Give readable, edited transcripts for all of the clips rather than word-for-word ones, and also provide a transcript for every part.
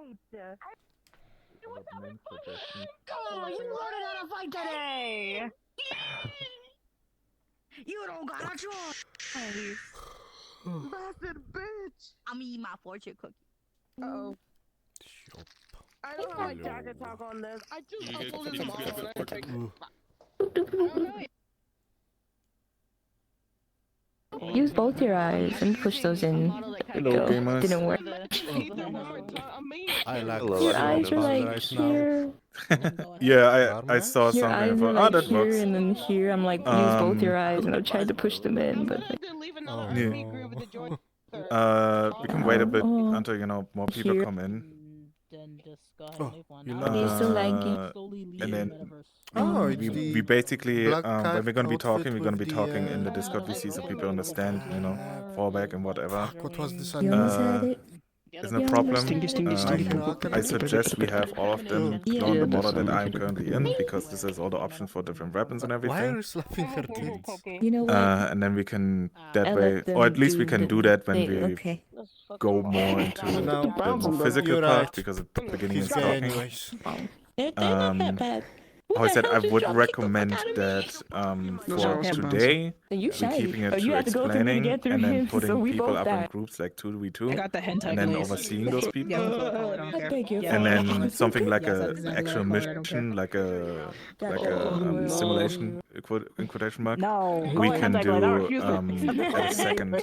Oh, you learned how to fight today! You don't got a choice! Bastard bitch! I'm eating my fortune cookie. Uh-oh. Shop. I don't know how Hello. Jack can talk on this. I just You uploaded get some some audio and everything. Use both your eyes and push those in. Hello, Go. gamers. Didn't work. I lack Hello, Your hello, eyes are hello. like right now. here. Yeah, I saw Your something. eyes are Oh, that like here works. and then here. I'm like, use both your eyes, and I tried to push them in, but like, Oh, Yeah. no. We can wait a bit Oh. until more people Here. come in. Then just go ahead Oh, and move on. you I'll love Okay, this. so laggy. slowly leave and the then- metaverse. Oh, it's we the basically black when we're gonna be talking, outfit we're gonna be with the, talking in the Discord VC so people understand, fallback and whatever. Fuck, what was this You almost animal? had it. It's no Yeah, problem. I I suggest we have all of them Yeah. go on the model that I'm currently in because this is all the options for different weapons and Why are everything. you slapping her tits? You know what? And then we can that I'll way, let them or at least we can the do that when thing. we Okay. go more into No, the more physical you're part right. because at the beginning He's is gay talking. anyways. They're not that bad. Who I the said hell I just would dropped kick the fuck recommend out of me? that Those are for also today Then you we're shiny. keeping it Oh, you to had to go through me to explaining get through and then him, putting so we people both up in died. groups like 2v2 I got the hentai and then glaze. overseeing those people. I beg your And then pardon. something like Yes, a that's exactly actual what I don't care. mission, like a Oh, simulation in quotation mark. No. We go can ahead, like, do refuse it. at a second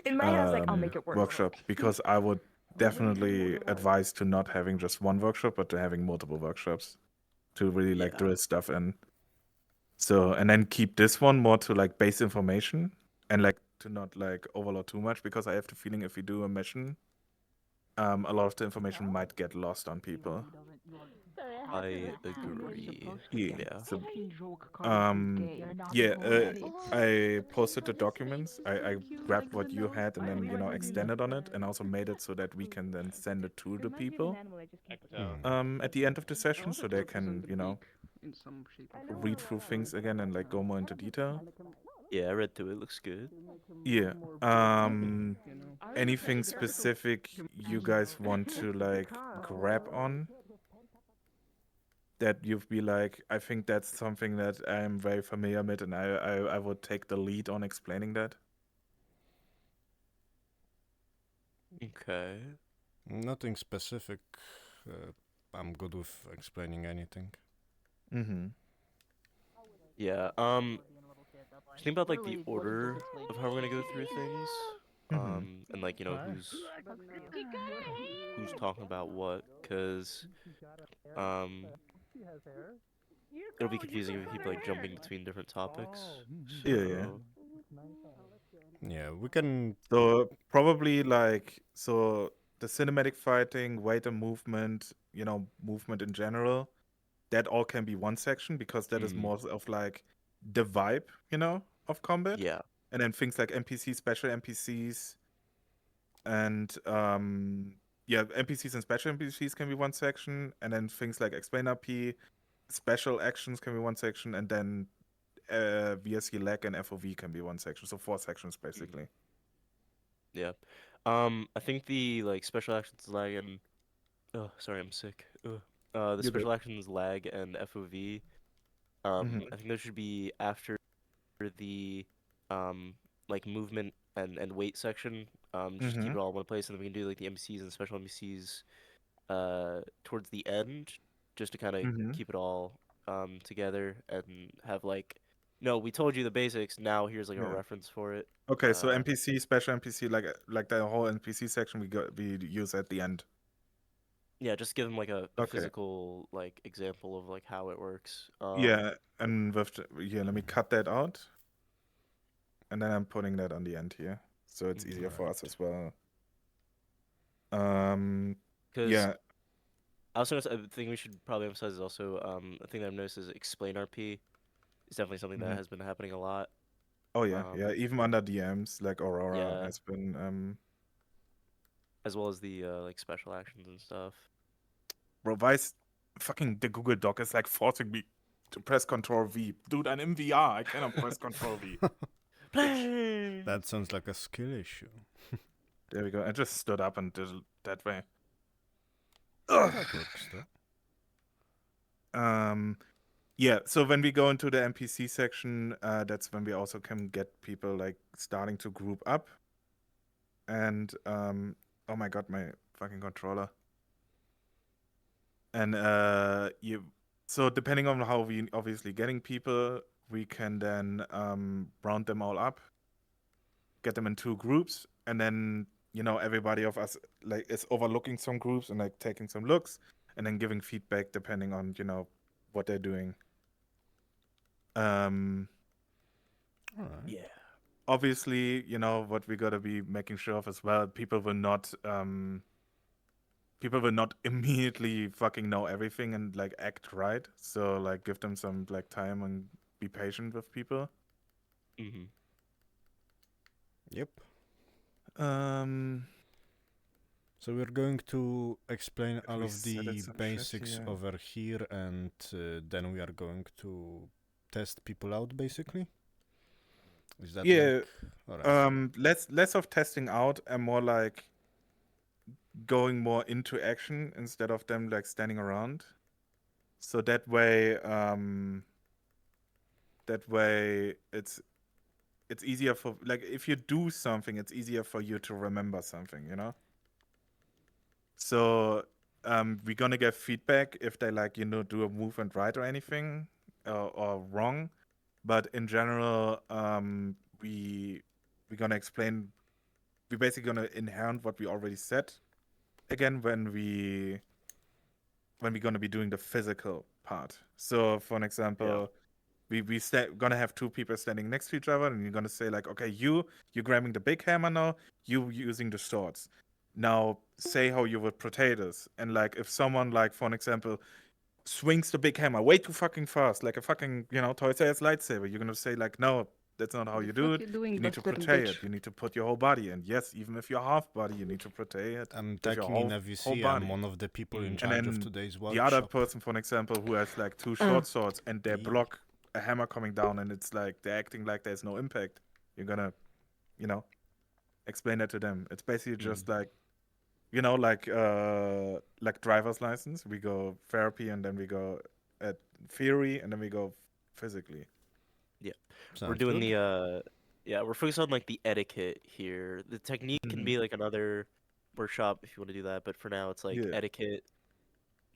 In my head, I was like, I'll make it work. workshop because I would definitely advise to not having just one workshop but to having multiple workshops to really like drill stuff in. So and then keep this one more to like base information and like to not like overload too much because I have the feeling if we do a mission, a lot of the information might get lost on people. I agree. Yeah. So, I posted the documents. I grabbed what you had and then extended on it, and also made it so that we can then send it to the people at the end of the session, so they can read through things again and like go more into detail. Yeah, I read through it. Looks good. Yeah. Anything specific you guys want to like grab on? That you'd be like, I think that's something that I'm very familiar with, and I would take the lead on explaining that. Okay. Nothing specific. I'm good with explaining anything. Mm-hmm. Yeah. Just think about like the order of how we're gonna go through things. And like who's talking about what, cause it'll be confusing if we keep like jumping between different topics. Yeah. Yeah, we can. So probably like the cinematic fighting, weight and movement, movement in general, that all can be one section because that is more of like the vibe, of combat. Yeah. And then things like NPCs, special NPCs, and NPCs and special NPCs can be one section, and then things like explain RP, special actions can be one section, and then VSC lag and FOV can be one section. So 4 sections basically. Yeah. I think the like special actions lag and sorry, I'm sick. The special actions lag and FOV. I think those should be after the like movement and weight section. Just keep it all in one place, and then we can do like the NPCs and special NPCs towards the end, just to kind of keep it all together and have like, no, we told you the basics. Now here's like a reference for it. Okay, so NPC, special NPC, like the whole NPC section we use at the end. Yeah, just give them like a physical like example of like how it works. And let me cut that out, and then I'm putting that on the end here, so it's easier for us as well. I also think we should probably emphasize is also a thing that I've noticed is explain RP. It's definitely something that has been happening a lot. Oh yeah, even under DMs like Aurora has been as well as the like special actions and stuff. Bro, fucking the Google Doc is like forcing me to press Control V. Dude, I'm in VR. I cannot press Control V. That sounds like a skill issue. There we go. I just stood up and did it that way. That works though. Yeah, so when we go into the NPC section, that's when we also can get people like starting to group up. And oh my god, my fucking controller. And so depending on how we obviously getting people, we can then round them all up, get them in 2 groups, and then everybody of us like is overlooking some groups and like taking some looks and then giving feedback depending on what they're doing. Alright. Yeah. Obviously, what we gotta be making sure of as well, people will not immediately fucking know everything and like act right. So like give them some like time and be patient with people. Mm-hmm. Yep. Um So we're going to explain If all we of set the it some shit basics here. over here, and then we are going to test people out, basically. Is that Yeah, like... Alright. less of testing out and more like going more into action instead of them like standing around. So that way it's easier for like if you do something, it's easier for you to remember something, So we're gonna get feedback if they like do a movement right or anything or wrong, but in general we're gonna explain. We're basically gonna inherit what we already said again when we're gonna be doing the physical part. So for an example, gonna have 2 people standing next to each other, and you're gonna say like, okay, you're grabbing the big hammer now, you using the swords. Now say how you would protect us. And like if someone like for an example swings the big hammer way too fucking fast, like a fucking Toy Sayers lightsaber, you're gonna say like, no, that's not how The you do fuck it. you doing, You need to bastard protect bitch? it. You need to put your whole body in. Yes, even if you're half body, you need to protect it I'm with your taking in whole AVC. body. I'm one of the people in Mhm. And charge of then today's the other workshop. person, for an example, who has like 2 short swords and they Yeah. block a hammer coming down, and it's like they're acting like there's no impact. You're gonna, explain that to them. It's basically just like, like driver's license. We go therapy, and then we go at theory, and then we go physically. We're Sounds doing good. we're focused on like the etiquette here. The technique can Mhm. be like another workshop if you want to do that, but for now it's like Yeah. etiquette,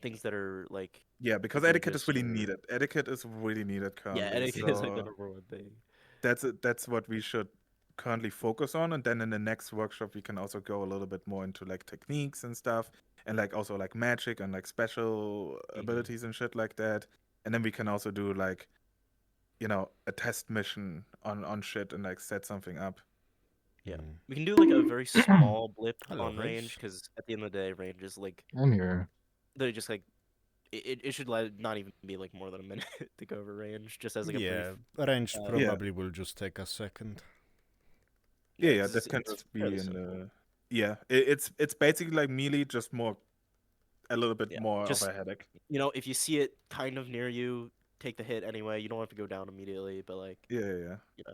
things that are like Yeah, because etiquette is egregious really or needed. Etiquette is really needed yeah, currently. etiquette is like the So number one thing. that's what we should currently focus on, and then in the next workshop we can also go a little bit more into like techniques and stuff, and like also like magic and like special abilities and shit like that. And then we can also do like a test mission on shit and like set something up. Yeah, Mm. we can do like a very small blip Hello, on range Hayes. because at the end of the day, range is like I'm here. they just like it should like not even be like more than a minute to go over range, just as like a Yeah, brief. range Yeah. probably will just take a second. Yeah, it's, that can it's just be fairly in simple. the it's basically like melee, just more a little bit Yeah, more of just a headache. if you see it kind of near you, take the hit anyway. You don't have to go down immediately, but like Yeah. you know,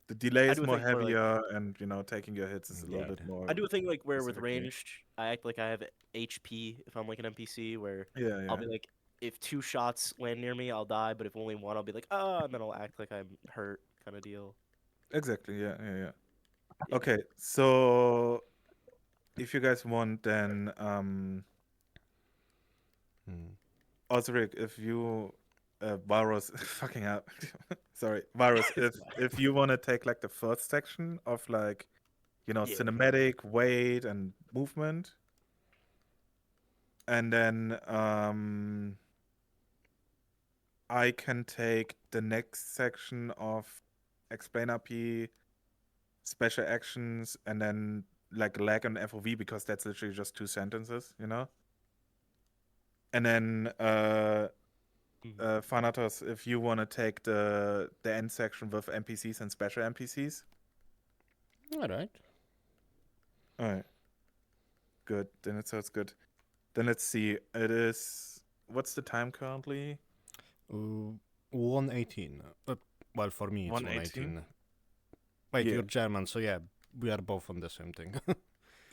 The delay I is do a more thing where like heavier, and taking your hits is a little Yeah. bit more I do a thing like where with specifically. ranged, I act like I have HP if I'm like an NPC, where Yeah. I'll be like, if 2 shots land near me, I'll die, but if only 1, I'll be like, and then I'll act like I'm hurt, kind of deal. Exactly. Yeah. Yeah. Okay, so if you guys want, then Mm. Osric, if you Virus, fucking up. Sorry, Virus. If you want to take like the first section of like Yeah. cinematic, weight, and movement, and then I can take the next section of explain RP, special actions, and then like lag and FOV, because that's literally just 2 sentences, And then Thanatos, if you want to take the end section with NPCs and special NPCs. Alright. Alright. Good. Then it sounds good. Then let's see. It is, what's the time currently? 118. Well, for me it's 118? 118. Wait, Yeah. you're German, so yeah, we are both on the same thing.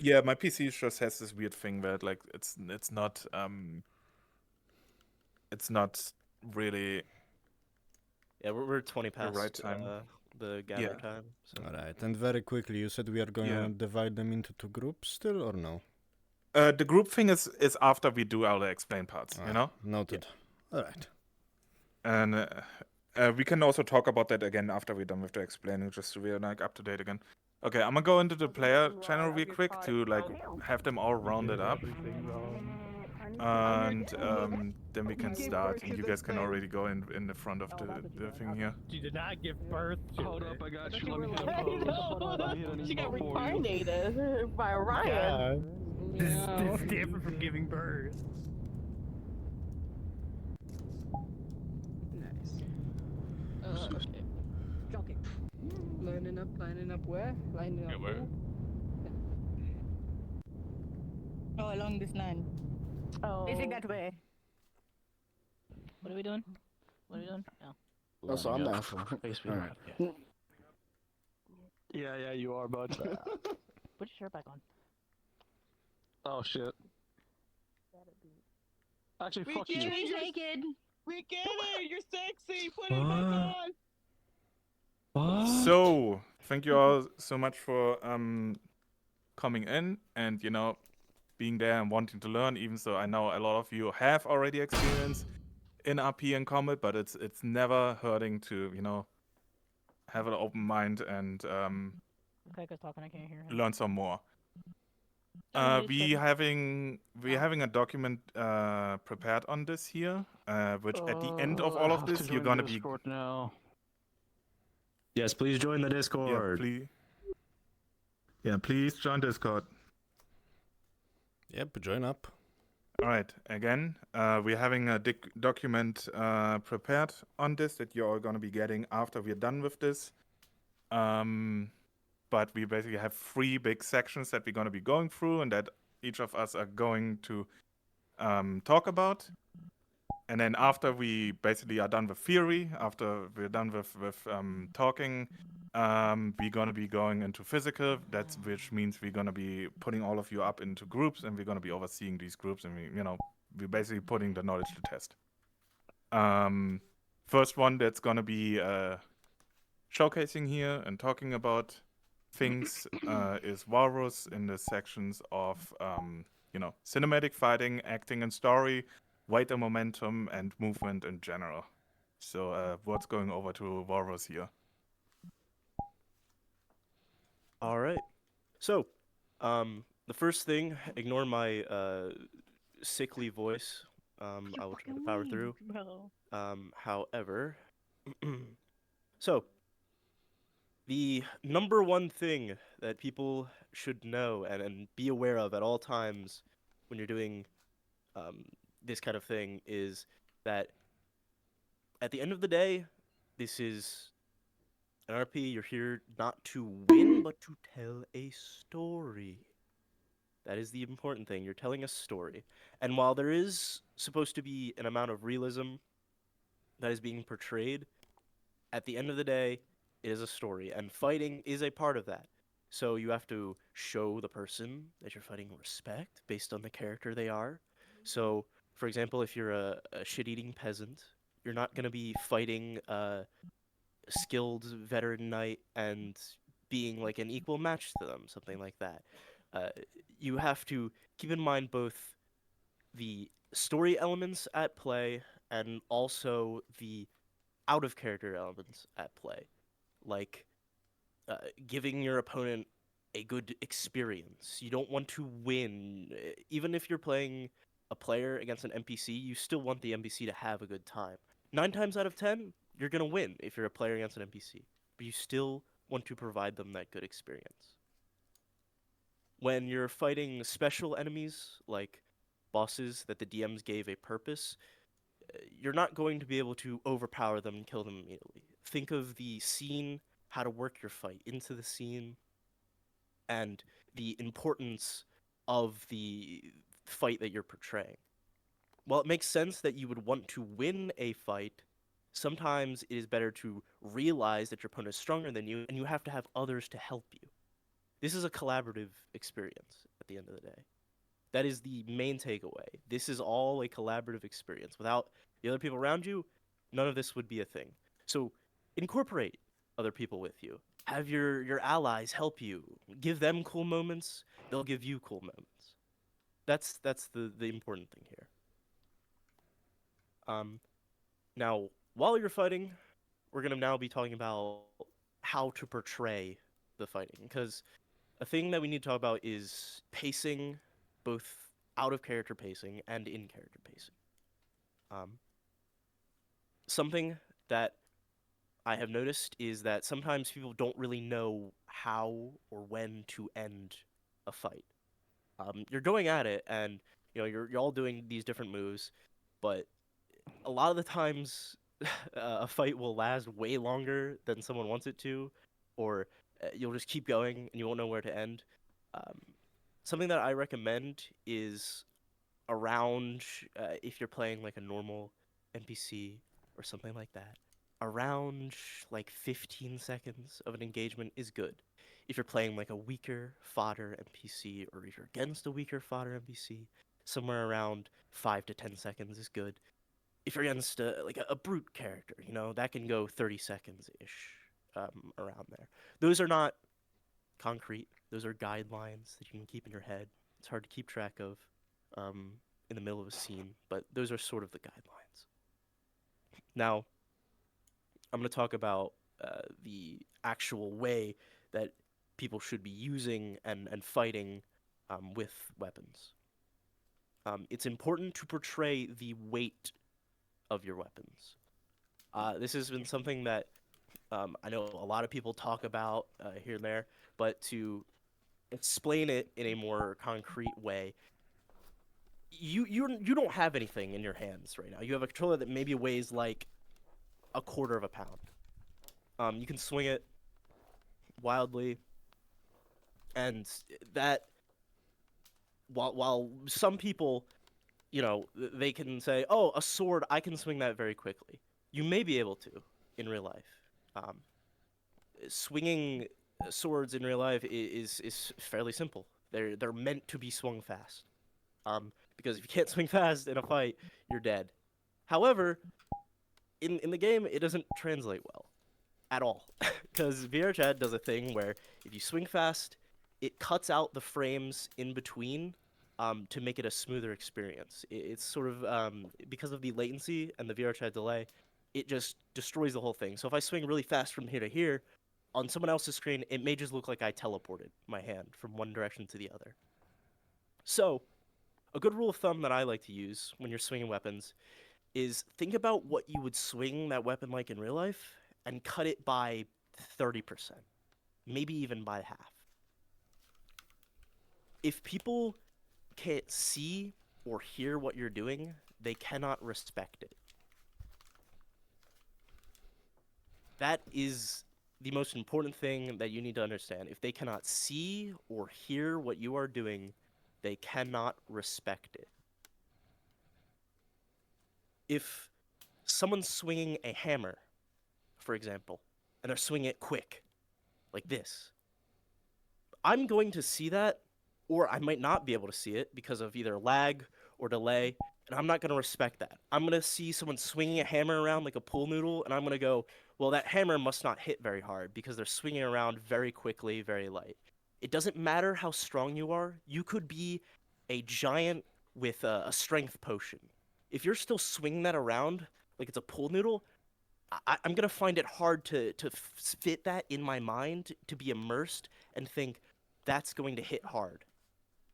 Yeah, my PC just has this weird thing where like it's not really Yeah, we're 20 the past right time. the gather Yeah. time. So. Alright, and very quickly, you said we are going Yeah. to divide them into two groups still, or no? The group thing is after we do all the explain parts, you know? Noted. Alright. And we can also talk about that again after we're done with the explaining, just so we're like up to date again. Okay, I'm gonna go into the player channel real quick to like have them all rounded up. And then we can start, and you guys can already go in the front of the thing here. She did not give birth to Hold it. up, I got you. Let me hit a I pose. know. Let me hit an She got emo for you. reincarnated by Ryan. This No. is different from giving birth. Nice. Okay. Joking. Lining up where? Lining up where? Oh, along this line. Oh. Facing that way. What are we doing? What are we doing? Oh. Oh, so I'm down for it. Alright. Yeah, you are, bud. Put your shirt back on. Oh shit. Actually, fuck you. She's naked. We get it! You're sexy! Put it back on! So, thank you all so much for coming in and, you know, being there and wanting to learn, even so I know a lot of you have already experience in RP and combat, but it's never hurting to, you know, have an open mind and Okay, cause talking I can't hear him. learn some more. Sorry, We having a document prepared on this here, which at the end of all of this you're gonna be. Now. Yes, please join the Discord. Please join Discord. Yep, join up. All right, again, we're having a document prepared on this that you're all gonna be getting after we're done with this. But we basically have 3 big sections that we're gonna be going through, and that each of us are going to talk about. And then after we basically are done with theory, after we're done with talking, we're gonna be going into physical. That's which means we're gonna be putting all of you up into groups, and we're gonna be overseeing these groups, and we're basically putting the knowledge to test. First one that's gonna be showcasing here and talking about things is Walrus in the sections of cinematic fighting, acting and story, weight and momentum, and movement in general. So what's going over to Walrus here? All right. So, the first thing, ignore my sickly voice. I will try to power through. However, so the number one thing that people should know and be aware of at all times when you're doing this kind of thing is that at the end of the day, this is an RP. You're here not to win, but to tell a story. That is the important thing. You're telling a story. And while there is supposed to be an amount of realism that is being portrayed, at the end of the day, it is a story. And fighting is a part of that. So you have to show the person that you're fighting respect based on the character they are. So, for example, if you're a shit-eating peasant, you're not going to be fighting a skilled veteran knight and being like an equal match to them, something like that. You have to keep in mind both the story elements at play and also the out-of-character elements at play, like giving your opponent a good experience. You don't want to win. Even if you're playing a player against an NPC, you still want the NPC to have a good time. 9 times out of 10, you're going to win if you're a player against an NPC, but you still want to provide them that good experience. When you're fighting special enemies, like bosses that the DMs gave a purpose, you're not going to be able to overpower them and kill them immediately. Think of the scene, how to work your fight into the scene, and the importance of the fight that you're portraying. While it makes sense that you would want to win a fight, sometimes it is better to realize that your opponent is stronger than you, and you have to have others to help you. This is a collaborative experience, the end of the day. That is the main takeaway. This is all a collaborative experience. Without the other people around you, none of this would be a thing. So incorporate other people with you. Have your allies help you. Give them cool moments. They'll give you cool moments. That's the important thing here. Now, while you're fighting, we're gonna now be talking about how to portray the fighting, because a thing that we need to talk about is pacing, both out of character pacing and in character pacing. Something that I have noticed is that sometimes people don't really know how or when to end a fight. You're going at it, and you're all doing these different moves, but a lot of the times a fight will last way longer than someone wants it to, or you'll just keep going and you won't know where to end. Something that I recommend is around, if you're playing like a normal NPC or something like that, around like 15 seconds of an engagement is good. If you're playing like a weaker fodder NPC, or if you're against a weaker fodder NPC, somewhere around 5 to 10 seconds is good. If you're against a brute character, that can go 30 seconds-ish, around there. Those are not concrete. Those are guidelines that you can keep in your head. It's hard to keep track of in the middle of a scene, but those are sort of the guidelines. Now, I'm going to talk about the actual way that people should be using and fighting with weapons. It's important to portray the weight of your weapons. This has been something that I know a lot of people talk about here and there, but to explain it in a more concrete way, you don't have anything in your hands right now. You have a controller that maybe weighs like a quarter of a pound. You can swing it wildly, and that while some people, they can say, oh, a sword, I can swing that very quickly. You may be able to in real life. Swinging swords in real life is fairly simple. They're meant to be swung fast. Because if you can't swing fast in a fight, you're dead. However, in the game, it doesn't translate well at all. Because VRChat does a thing where if you swing fast, it cuts out the frames in between to make it a smoother experience. It's sort of, because of the latency and the VRChat delay, it just destroys the whole thing. So if I swing really fast from here to here, on someone else's screen, it may just look like I teleported my hand from one direction to the other. So, a good rule of thumb that I like to use when you're swinging weapons is think about what you would swing that weapon like in real life and cut it by 30%, maybe even by half. If people can't see or hear what you're doing, they cannot respect it. That is the most important thing that you need to understand. If they cannot see or hear what you are doing, they cannot respect it. If someone's swinging a hammer, for example, and they're swinging it quick, like this, I'm going to see that, or I might not be able to see it because of either lag or delay, and I'm not going to respect that. I'm going to see someone swinging a hammer around like a pool noodle, and I'm going to go, well, that hammer must not hit very hard because they're swinging around very quickly, very light. It doesn't matter how strong you are. You could be a giant with a strength potion. If you're still swinging that around like it's a pool noodle, I'm going to find it hard to fit that in my mind, to be immersed and think that's going to hit hard.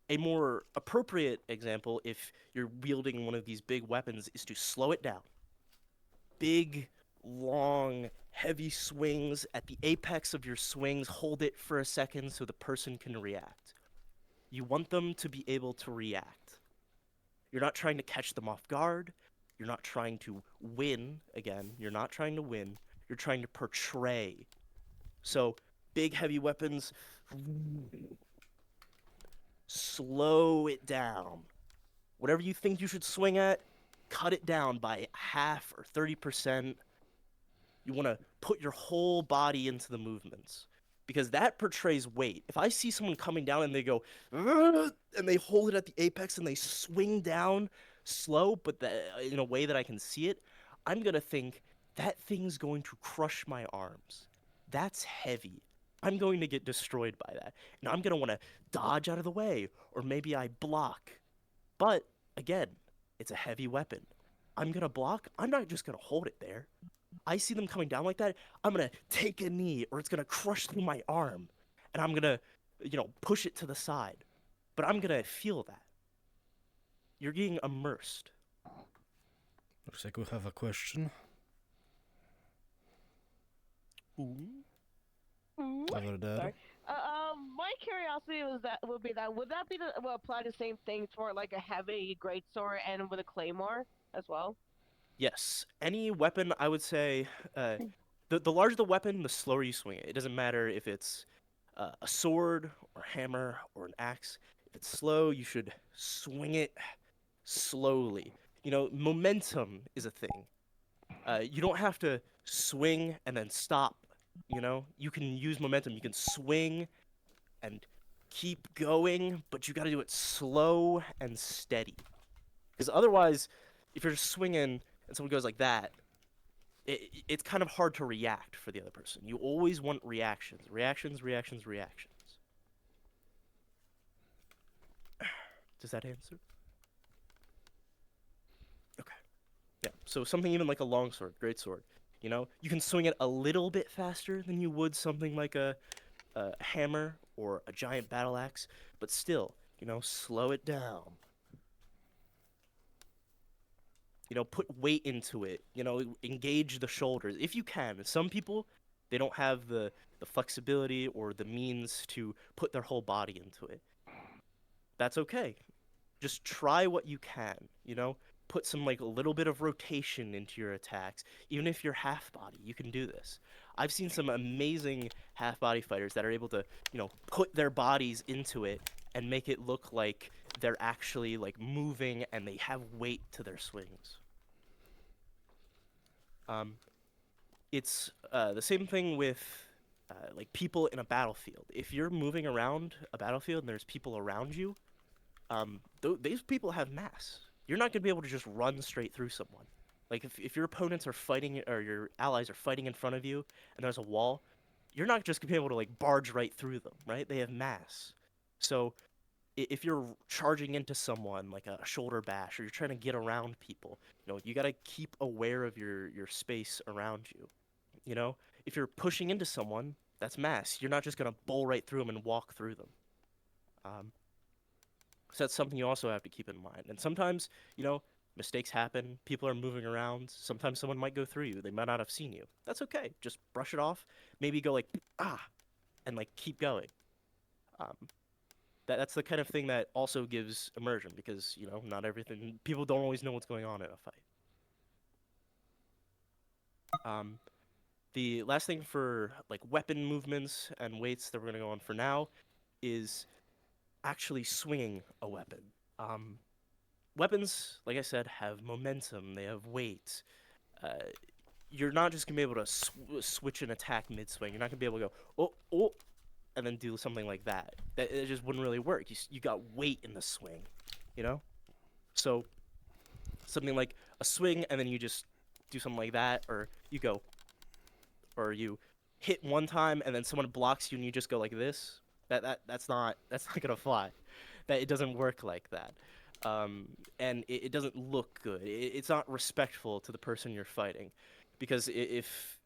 A more appropriate example, if you're wielding one of these big weapons, is to slow it down. Big, long, heavy swings. At the apex of your swings, hold it for a second so the person can react. You want them to be able to react. You're not trying to catch them off guard. You're not trying to win. Again, you're not trying to win. You're trying to portray. So, big, heavy weapons, slow it down. Whatever you think you should swing at, cut it down by half or 30%. You want to put your whole body into the movements. because that portrays weight. If I see someone coming down and they go, "Ugh," and they hold it at the apex and they swing down slow, but in a way that I can see it, I'm going to think that thing's going to crush my arms. That's heavy. I'm going to get destroyed by that. And I'm going to want to dodge out of the way, or maybe I block. But again, it's a heavy weapon. I'm going to block. I'm not just going to hold it there. I see them coming down like that, I'm going to take a knee, or it's going to crush through my arm. And I'm going to, push it to the side. But I'm going to feel that. You're getting immersed. Looks like we have a question. Ooh. Over there. Sorry. My curiosity would be that would that be apply the same thing for like a heavy greatsword and with a claymore as well? Yes. Any weapon, I would say, the larger the weapon, the slower you swing it. It doesn't matter if it's a sword or a hammer or an axe. If it's slow, you should swing it slowly. Momentum is a thing. You don't have to swing and then stop. You can use momentum. You can swing and keep going, but you got to do it slow and steady. Because otherwise, if you're just swinging and someone goes like that, it's kind of hard to react for the other person. You always want reactions. Reactions. Does that answer? Okay. Yeah, so something even like a longsword, greatsword. You can swing it a little bit faster than you would something like a hammer or a giant battle axe, but still, slow it down. Put weight into it. Engage the shoulders if you can. Some people, they don't have the flexibility or the means to put their whole body into it. That's okay. Just try what you can. Put some a little bit of rotation into your attacks. Even if you're half body, you can do this. I've seen some amazing half body fighters that are able to, put their bodies into it and make it look like they're actually moving and they have weight to their swings. It's the same thing with people in a battlefield. If you're moving around a battlefield and there's people around you, these people have mass. You're not going to be able to just run straight through someone. If your opponents are fighting, or your allies are fighting in front of you, and there's a wall, you're not just going to be able to barge right through them, right? They have mass. So if you're charging into someone like a shoulder bash, or you're trying to get around people, you got to keep aware of your space around you. If you're pushing into someone, that's mass. You're not just going to bowl right through them and walk through them. So that's something you also have to keep in mind. And sometimes, mistakes happen. People are moving around. Sometimes someone might go through you. They might not have seen you. That's okay. Just brush it off. Maybe go and keep going. That's the kind of thing that also gives immersion, because, not everything, people don't always know what's going on in a fight. The last thing for weapon movements and weights that we're going to go on for now is actually swinging a weapon. Weapons, like I said, have momentum. They have weight. You're not just gonna be able to switch an attack mid-swing. You're not gonna be able to go oh, and then do something like that. It just wouldn't really work. You got weight in the swing, So something like a swing, and then you just do something like that, or you hit one time, and then someone blocks you, and you just go like this. That's not gonna fly. It doesn't work like that. And it doesn't look good. It's not respectful to the person you're fighting, because if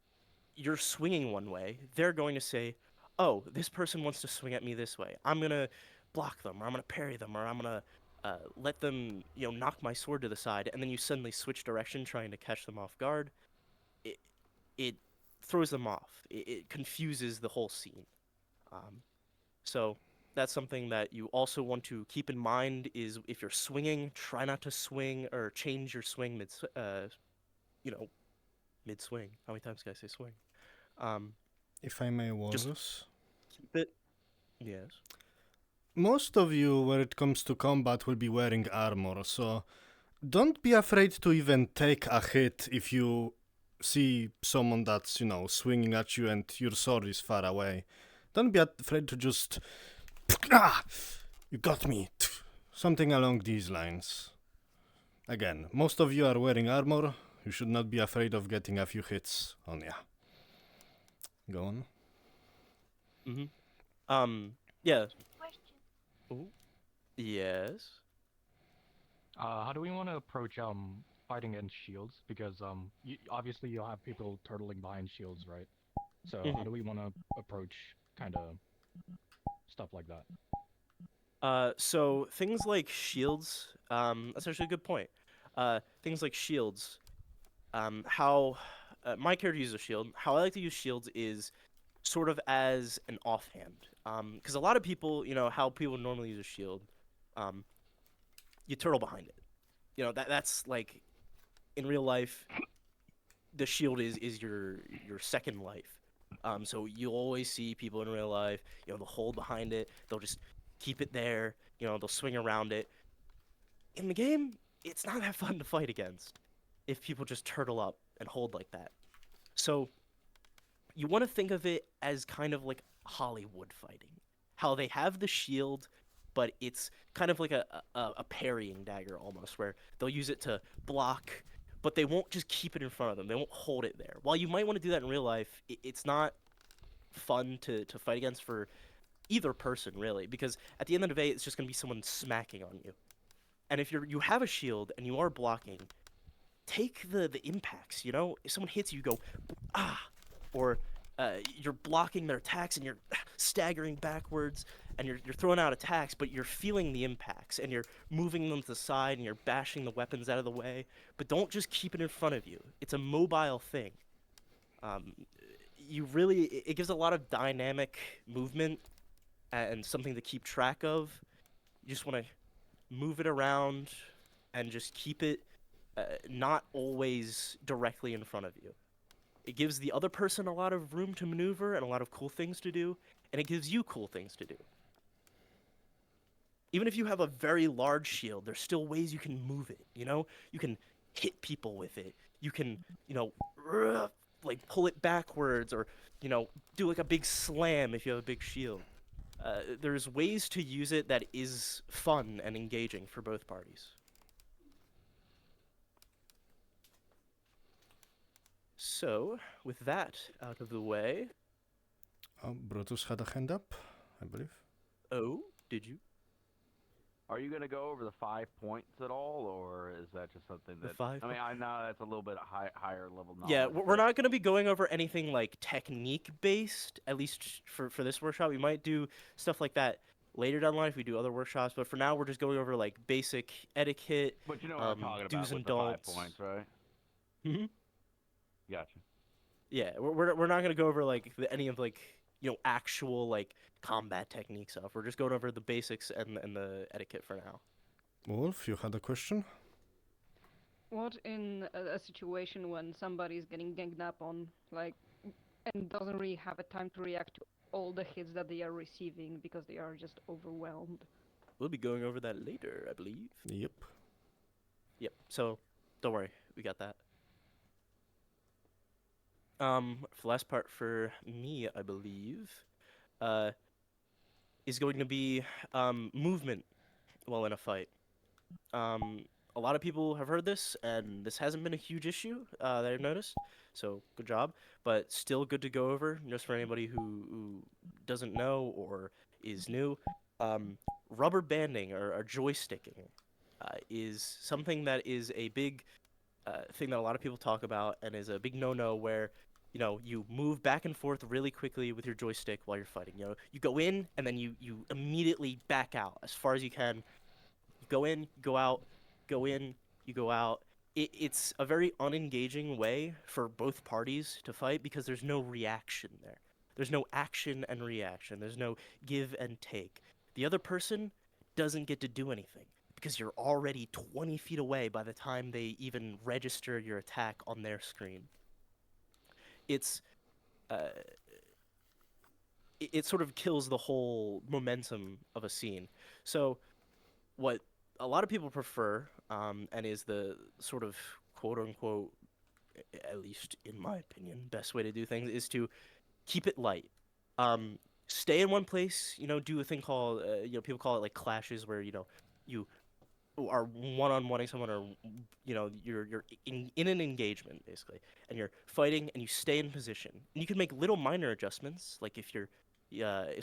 you're swinging one way, they're going to say, "Oh, this person wants to swing at me this way. I'm gonna block them, or I'm gonna parry them, or I'm gonna let them, knock my sword to the side." And then you suddenly switch direction, trying to catch them off guard. It throws them off. It confuses the whole scene. So that's something that you also want to keep in mind, is if you're swinging, try not to swing or change your swing mid-swing. How many times can I say swing? If I may, Warus. Keep it. Yes. Most of you, when it comes to combat, will be wearing armor, so don't be afraid to even take a hit if you see someone that's, swinging at you and your sword is far away. Don't be afraid to just... Ah! You got me. Something along these lines. Again, most of you are wearing armor. You should not be afraid of getting a few hits on ya. Go on. Yeah. Ooh. Yes. How do we want to approach fighting against shields? Because obviously you'll have people turtling behind shields, right? So how do we want to approach kind of stuff like that? So things like shields, that's actually a good point. Things like shields, how my character uses a shield. How I like to use shields is sort of as an offhand. Because a lot of people, you know, how people normally use a shield, you turtle behind it. You know, that's like in real life, the shield is your second life. So you'll always see people in real life, you know, they'll hold behind it, they'll just keep it there, you know, they'll swing around it. In the game, it's not that fun to fight against if people just turtle up and hold like that. So you want to think of it as kind of like Hollywood fighting. How they have the shield, but it's kind of like a parrying dagger almost, where they'll use it to block, but they won't just keep it in front of them. They won't hold it there. While you might want to do that in real life, it's not fun to fight against for either person, really, because at the end of the day, it's just going to be someone smacking on you. And if you have a shield and you are blocking, take the impacts, you know? If someone hits you, you go, ah! Or you're blocking their attacks and you're staggering backwards and you're throwing out attacks, but you're feeling the impacts and you're moving them to the side and you're bashing the weapons out of the way. But don't just keep it in front of you. It's a mobile thing. It gives a lot of dynamic movement and something to keep track of. You just want to move it around and just keep it not always directly in front of you. It gives the other person a lot of room to maneuver and a lot of cool things to do, and it gives you cool things to do. Even if you have a very large shield, there's still ways you can move it, you know? You can hit people with it. You can, you know, like pull it backwards or, you know, do like a big slam if you have a big shield. There's ways to use it that is fun and engaging for both parties. So, with that out of the way... Oh, Brutus had a hand up, I believe. Oh, did you? Are you going to go over the 5 points at all, or is that just something that... I mean, I know that's a little bit higher level knowledge. Yeah, we're not going to be going over anything like technique-based, at least for this workshop. We might do stuff like that later down the line if we do other workshops, but for now we're just going over like basic etiquette, but you know what I'm talking about do's and with don'ts. The 5 points, right? Mm-hmm. Gotcha. Yeah, we're not gonna go over like any of like, you know, actual like combat technique stuff. We're just going over the basics and the etiquette for now. Wolf, you had a question? What in a situation when somebody's getting ganged up on, like, and doesn't really have a time to react to all the hits that they are receiving because they are just overwhelmed? We'll be going over that later, I believe. Yep. Yep. So, don't worry, we got that. For the last part for me, I believe, is going to be movement while in a fight. A lot of people have heard this, and this hasn't been a huge issue that I've noticed, so good job. But still good to go over, just for anybody who doesn't know or is new. Rubber banding or joysticking is something that is a big thing that a lot of people talk about and is a big no-no where, you know, you move back and forth really quickly with your joystick while you're fighting. You know, you go in and then you immediately back out as far as you can. You go in, you go out, go in, you go out. It's a very unengaging way for both parties to fight because there's no reaction there. There's no action and reaction. There's no give and take. The other person doesn't get to do anything because you're already 20 feet away by the time they even register your attack on their screen. It sort of kills the whole momentum of a scene. So what a lot of people prefer, and is the sort of quote-unquote, at least in my opinion, best way to do things, is to keep it light. stay in one place. You know, do a thing called people call it like clashes, where you are one-on-oneing someone, or you're in an engagement basically, and you're fighting, and you stay in position. And you can make little minor adjustments, like if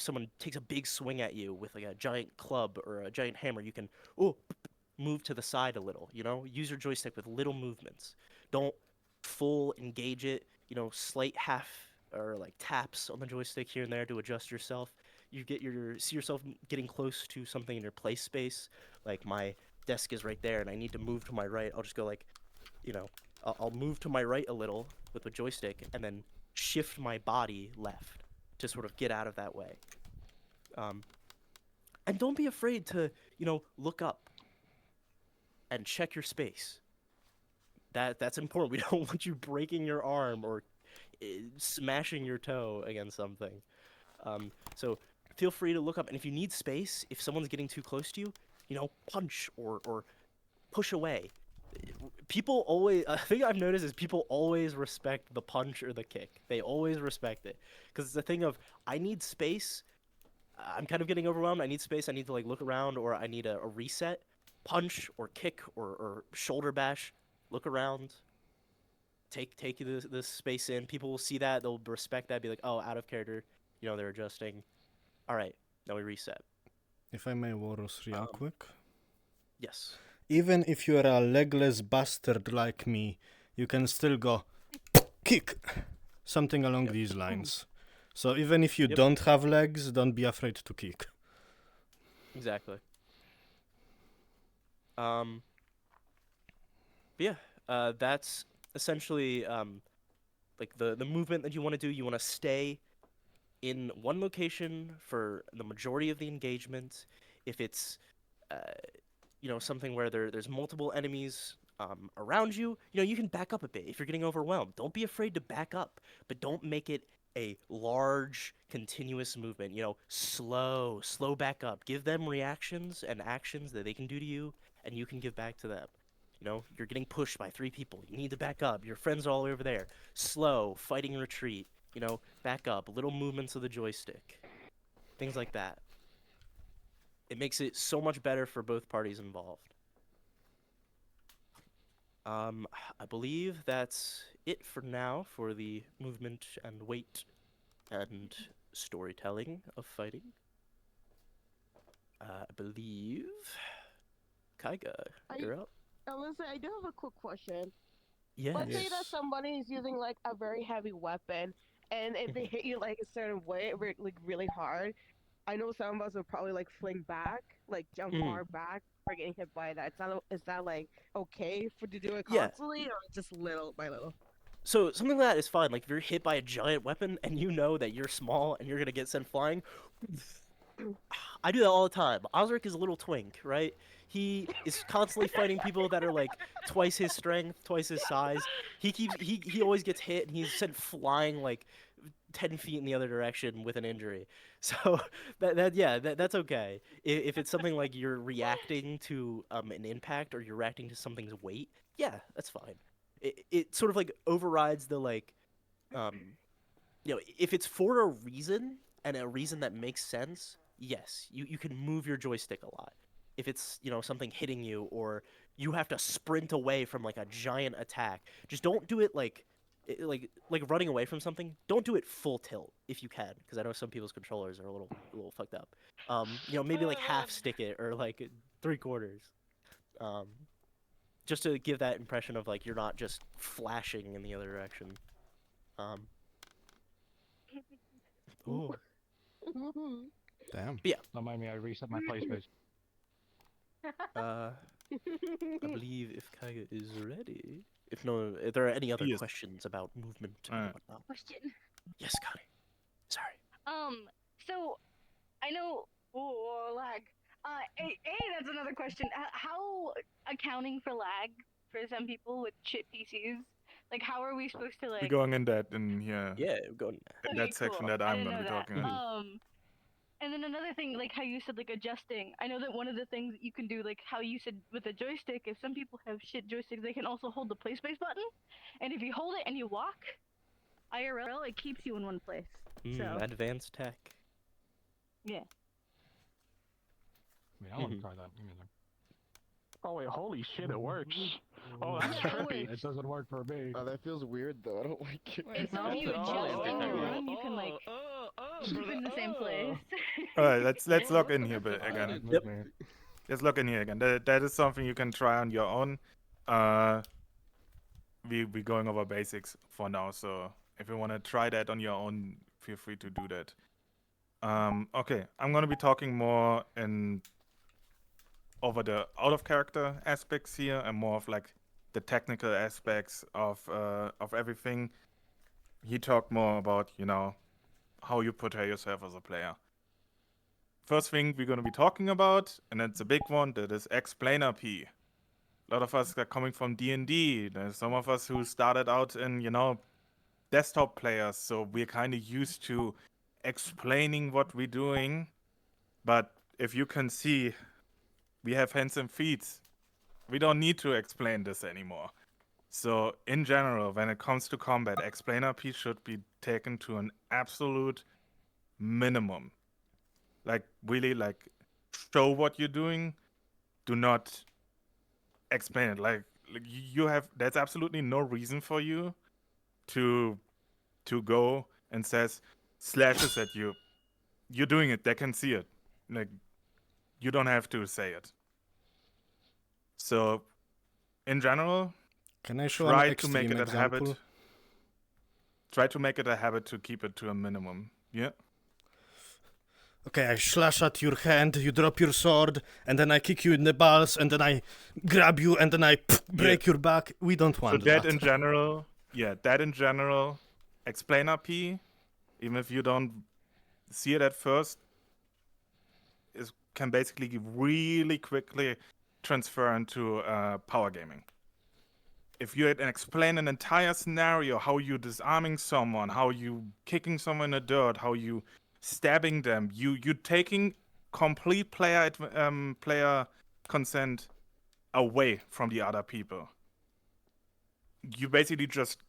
someone takes a big swing at you with like a giant club or a giant hammer, you can move to the side a little. Use your joystick with little movements. Don't full engage it. Slight half or like taps on the joystick here and there to adjust yourself. You see yourself getting close to something in your play space, like my desk is right there and I need to move to my right. I'll just go like, I'll move to my right a little with the joystick and then shift my body left to sort of get out of that way. And don't be afraid to, look up and check your space. That's important. We don't want you breaking your arm or smashing your toe against something. So feel free to look up, and if you need space, if someone's getting too close to you, punch or push away. People always, a thing I've noticed is people always respect the punch or the kick. They always respect it, because it's a thing of, I need space, I'm kind of getting overwhelmed, I need space, I need to like look around, or I need a reset. Punch or kick or shoulder bash, look around, take this space in. People will see that, they'll respect that, be like, oh, out of character, they're adjusting. All right, now we reset. If I may, Warus, real quick. Yes. Even if you're a legless bastard like me, you can still go kick, something along these lines. So even if you don't have legs, don't be afraid to kick. Exactly. That's essentially like the movement that you want to do. You want to stay in one location for the majority of the engagement. If it's something where there's multiple enemies around you, you can back up a bit if you're getting overwhelmed. Don't be afraid to back up, but don't make it a large continuous movement. Slow back up. Give them reactions and actions that they can do to you, and you can give back to them. You're getting pushed by 3 people. You need to back up. Your friends are all over there. Slow, fighting retreat. Back up. Little movements of the joystick. Things like that. It makes it so much better for both parties involved. I believe that's it for now for the movement and weight and storytelling of fighting. I believe Kaiga, you're up. Listen, I do have a quick question. Yes. Let's say that somebody is using like a very heavy weapon, and if they hit you like a certain way, like really hard, I know some of us would probably like fling back, like jump far back for getting hit by that. Is that like okay to do it constantly, or just little by little? So something like that is fine. Like if you're hit by a giant weapon and you know that you're small and you're gonna get sent flying, I do that all the time. Osric is a little twink, right? He is constantly fighting people that are like twice his strength, twice his size. He always gets hit and he's sent flying like 10 feet in the other direction with an injury. So that's okay. If it's something like you're reacting to an impact, or you're reacting to something's weight, yeah, that's fine. It sort of like overrides the like if it's for a reason, and a reason that makes sense, yes, you can move your joystick a lot. If it's, something hitting you, or you have to sprint away from like a giant attack, just don't do it like running away from something. Don't do it full tilt if you can, because I know some people's controllers are a little fucked up. Maybe like half stick it, or like 3/4. Just to give that impression of like you're not just flashing in the other direction. Ooh. Damn. But yeah. Don't mind me, I reset my play space. I believe if Kaiga is ready. If there are any other questions about movement and whatnot. Question. Yes, Connie. Sorry. So I know. Oh, lag. That's another question. How accounting for lag for some people with shit PCs? Like, how are we supposed to like? We're going in that in here. Yeah, we're going in that section that I'm gonna be talking about. And then another thing, like how you said, like adjusting. I know that one of the things you can do, like how you said with the joystick, if some people have shit joysticks, they can also hold the play space button. And if you hold it and you walk, IRL, it keeps you in one place. Advanced tech. Yeah. I want to try that. Give me a second. Oh wait, holy shit, it works. Oh, that's trippy. It doesn't work for me. Oh, that feels weird though. I don't like it. It's so if you adjust in your room, you can like keep in the same place. All right, let's log in here again. Yep. Let's log in here again. That is something you can try on your own. We're going over basics for now, so if you want to try that on your own, feel free to do that. Okay, I'm gonna be talking more over the out of character aspects here, and more of like the technical aspects of everything. He talked more about, you know, how you portray yourself as a player. First thing we're gonna be talking about, and it's a big one, that is explainer P. A lot of us are coming from D&D. There's some of us who started out in, you know, desktop players, so we're kind of used to explaining what we're doing. But if you can see, we have hands and feet. We don't need to explain this anymore. So in general, when it comes to combat, explainer P should be taken to an absolute minimum. Like, really, like, show what you're doing. Do not explain it. Like you have, there's absolutely no reason for you to go and says slashes at you. You're doing it, they can see it. Like, you don't have to say it. So in general, can I show try an to make it extreme a habit. example? Try to make it a habit to keep it to a minimum. Yeah. Okay, I slash at your hand, you drop your sword, and then I kick you in the balls, and then I grab you, and then I break your back. We don't want that. In general, that in general, explainer P, even if you don't see it at first, can basically really quickly transfer into power gaming. If you explain an entire scenario, how you disarming someone, how you kicking someone in the dirt, how you stabbing them, you taking complete player consent away from the other people. You basically just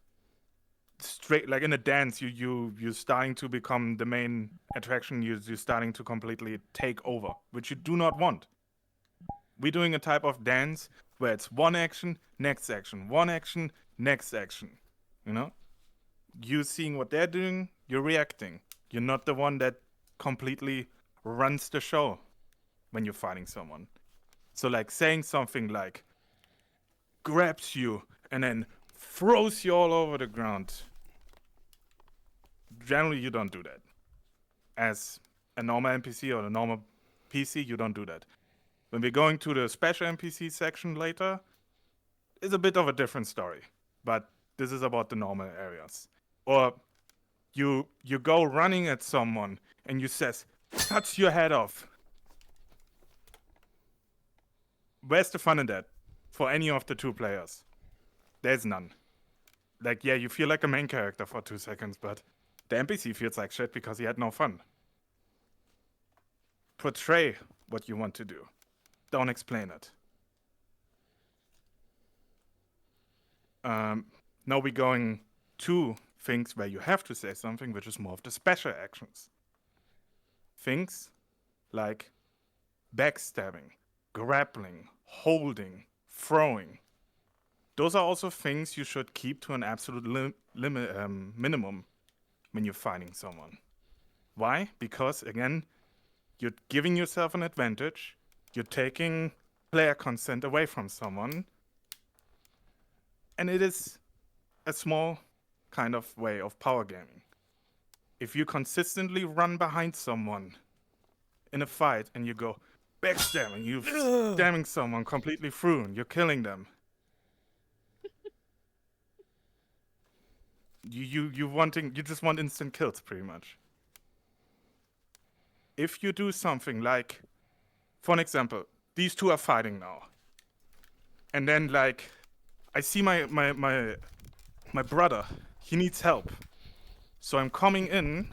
straight, like in a dance, you're starting to become the main attraction. You're starting to completely take over, which you do not want. We're doing a type of dance where it's one action, next action, one action, next action. You know, you seeing what they're doing, you're reacting. You're not the one that completely runs the show when you're fighting someone. So like saying something like grabs you and then throws you all over the ground. Generally, you don't do that. As a normal NPC or a normal PC, you don't do that. When we're going to the special NPC section later, it's a bit of a different story. But this is about the normal areas. Or you go running at someone and you says, cuts your head off. Where's the fun in that for any of the two players? There's none. Like, yeah, you feel like a main character for 2 seconds, but the NPC feels like shit because he had no fun. Portray what you want to do. Don't explain it. Now we're going to things where you have to say something, which is more of the special actions. Things like backstabbing, grappling, holding, throwing. Those are also things you should keep to an absolute minimum when you're fighting someone. Why? Because, again, you're giving yourself an advantage, you're taking player consent away from someone, and it is a small kind of way of power gaming. If you consistently run behind someone in a fight and you go backstabbing, you're stabbing someone completely through and you're killing them. You just want instant kills pretty much. If you do something like, for an example, these two are fighting now. And then like I see my brother, he needs help. So I'm coming in,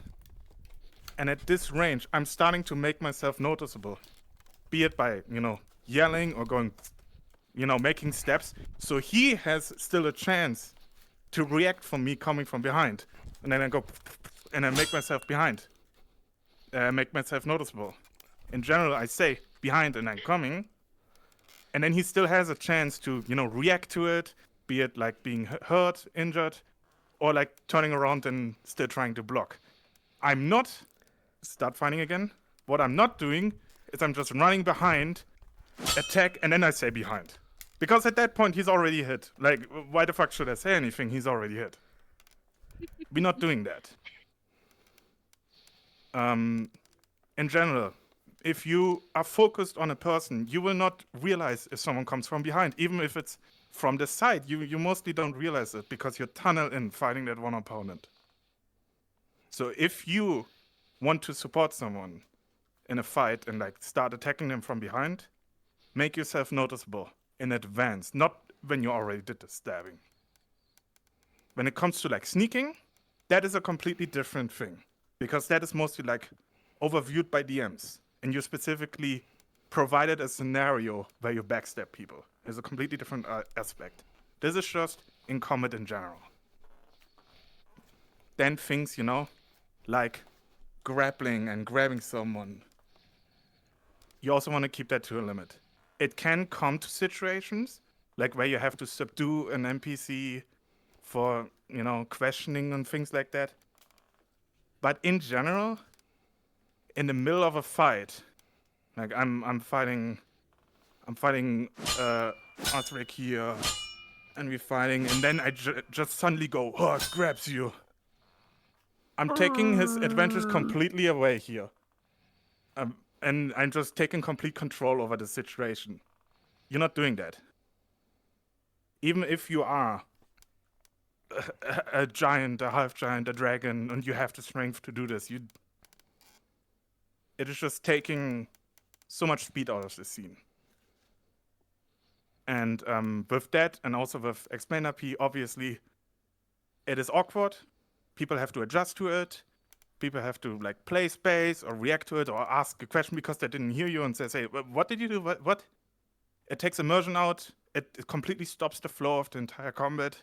and at this range, I'm starting to make myself noticeable. Be it by, yelling or going, making steps. So he has still a chance to react from me coming from behind. And then I go, and I make myself behind. make myself noticeable. In general, I say behind and I'm coming, and then he still has a chance to, react to it, be it like being hurt, injured, or like turning around and still trying to block. I'm not start fighting again. What I'm not doing is I'm just running behind, attack, and then I say behind. Because at that point, he's already hit. Like, why the fuck should I say anything? He's already hit. We're not doing that. In general, if you are focused on a person, you will not realize if someone comes from behind. Even if it's from the side, you mostly don't realize it because you're tunnel in fighting that one opponent. So if you want to support someone in a fight and like start attacking them from behind, make yourself noticeable in advance, not when you already did the stabbing. When it comes to like sneaking, that is a completely different thing because that is mostly like overviewed by DMs and you specifically provided a scenario where you backstab people. It's a completely different aspect. This is just in combat in general. Then things, like grappling and grabbing someone, you also want to keep that to a limit. It can come to situations like where you have to subdue an NPC for, questioning and things like that. But in general, in the middle of a fight, like I'm fighting Osric here, and we're fighting, and then I just suddenly go, oh, it grabs you. I'm taking his advantage completely away here. And I'm just taking complete control over the situation. You're not doing that. Even if you are a giant, a half giant, a dragon, and you have the strength to do this, it is just taking so much speed out of the scene. And with that, and also with Explainer P, obviously, it is awkward. People have to adjust to it. People have to like play space or react to it or ask a question because they didn't hear you and say, what did you do? What? It takes immersion out. It completely stops the flow of the entire combat.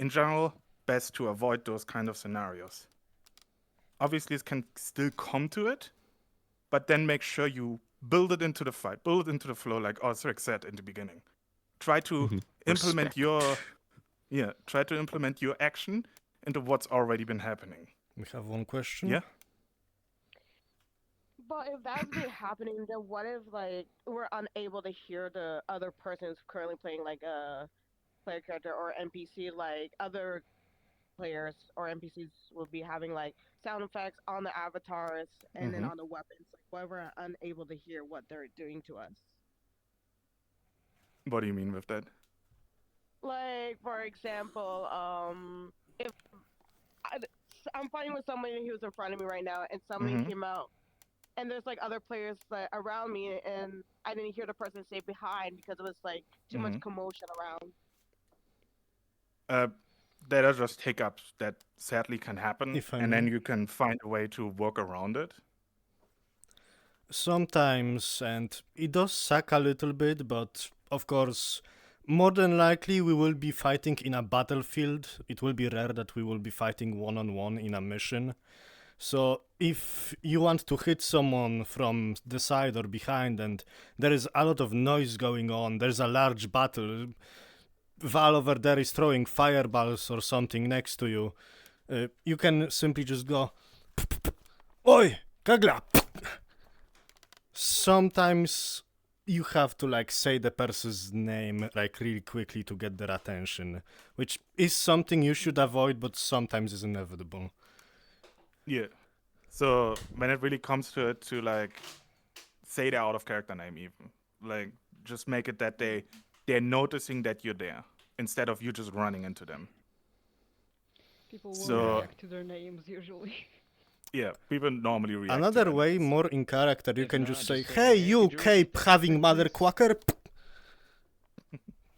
In general, best to avoid those kind of scenarios. Obviously, it can still come to it, but then make sure you build it into the fight, build it into the flow, like Osric said in the beginning. Try to implement try to implement your action into what's already been happening. We have one question. Yeah. But if that's been happening, then what if like we're unable to hear the other person who's currently playing like a player character or NPC, like other players or NPCs will be having like sound effects on the avatars and then on the weapons. Like why we're unable to hear what they're doing to us. What do you mean with that? Like for example, if I'm fighting with somebody who's in front of me right now, and somebody came out, and there's like other players like around me, and I didn't hear the person say behind because it was like too much commotion around. That are just hiccups that sadly can happen, and then you can find a way to work around it. Sometimes, and it does suck a little bit, but of course, more than likely we will be fighting in a battlefield. It will be rare that we will be fighting one-on-one in a mission. So if you want to hit someone from the side or behind and there is a lot of noise going on, there's a large battle, Val over there is throwing fireballs or something next to you, you can simply just go, Oi, Kagla! Sometimes you have to like say the person's name like really quickly to get their attention, which is something you should avoid, but sometimes is inevitable. Yeah. So when it really comes to it, to like say the out of character name, even like just make it that they're noticing that you're there instead of you just running into them. People will react to their names usually. Yeah, people normally react. Another way, more in character, you can just say, "Hey, you cape having mother quacker."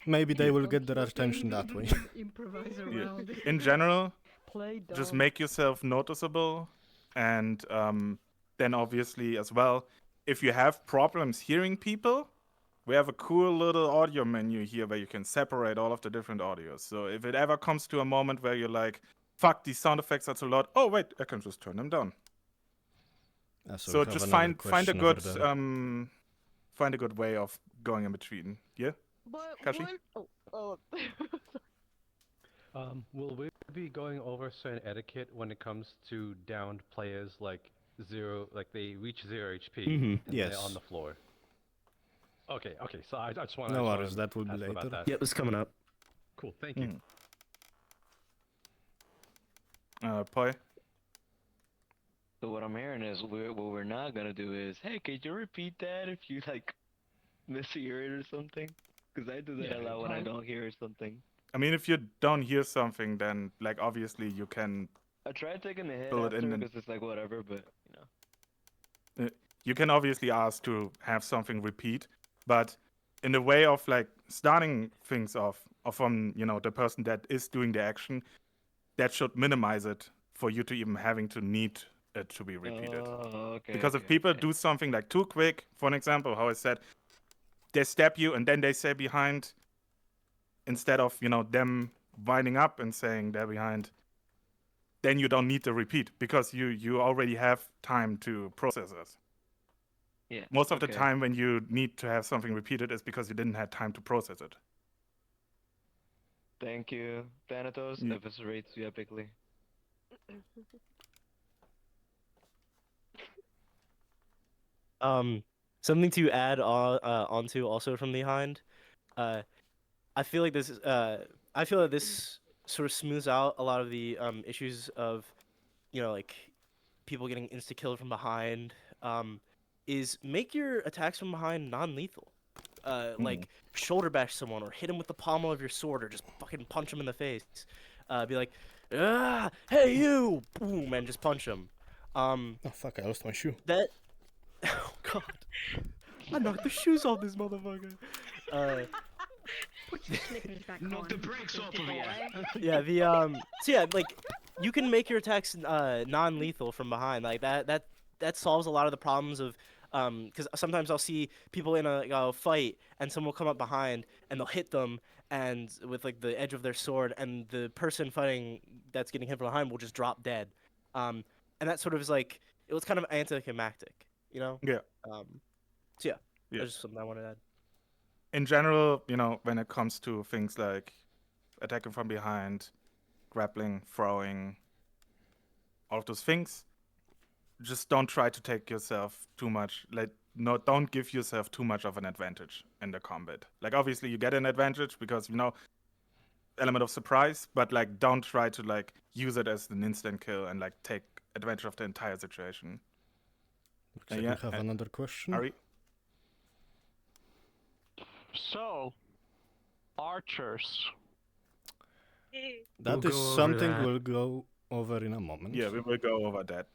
Maybe they will get their attention that way. Improvise around. In general, just make yourself noticeable, and then obviously as well, if you have problems hearing people, we have a cool little audio menu here where you can separate all of the different audios. So if it ever comes to a moment where you're like, fuck, these sound effects are too loud, oh wait, I can just turn them down. So we have just another find a question over good there. find a good way of going in between. Yeah. But Kashi? Will we be going over certain etiquette when it comes to downed players like they reach 0 HP and they're on Yes. the floor? Okay, so I just want to No worries, that will be later. Yep, it's coming up. Cool, thank you. Poi? So what I'm hearing is what we're not gonna do is, hey, could you repeat that if you like mishear it or something? Because I do that a lot when I don't hear something. I mean, if you don't hear something, then like obviously you can. I tried taking the hit fill it after in and- because it's like whatever, but you know. You can obviously ask to have something repeat, but in the way of like starting things off, or from the person that is doing the action, that should minimize it for you to even having to need it to be repeated. Okay. Because if people do something like too quick, for an example, how I said, they stab you and then they say behind, instead of them winding up and saying they're behind, then you don't need to repeat because you already have time to process it. Yeah. Most of the time when you need to have something repeated is because you didn't have time to process it. Thank you, Thanatos. Eviscerates you epically. Something to add onto also from behind. I feel like this sort of smooths out a lot of the issues of like people getting insta killed from behind. Is make your attacks from behind non-lethal. Like shoulder bash someone or hit him with the pommel of your sword or just fucking punch him in the face. Be like, hey you, boom, and just punch him. Oh fuck! I lost my shoe. That. Oh god. I knocked the shoes off this motherfucker. Put your slippers back Knock on. the brakes off of you. Yeah, so yeah, like you can make your attacks non-lethal from behind. Like that solves a lot of the problems of because sometimes I'll see people in a fight and someone will come up behind and they'll hit them and with like the edge of their sword and the person fighting that's getting hit from behind will just drop dead. And that sort of is like it was kind of anticlimactic, Yeah. So yeah, that's just something I wanted to add. In general, when it comes to things like attacking from behind, grappling, throwing, all of those things, just don't try to take yourself too much. Don't give yourself too much of an advantage in the combat. Like obviously you get an advantage because element of surprise, but like don't try to like use it as an instant kill and like take advantage of the entire situation. Looks like we have another question. Ari? So, archers. That is something we'll go over in a moment. Yeah, we will go over that.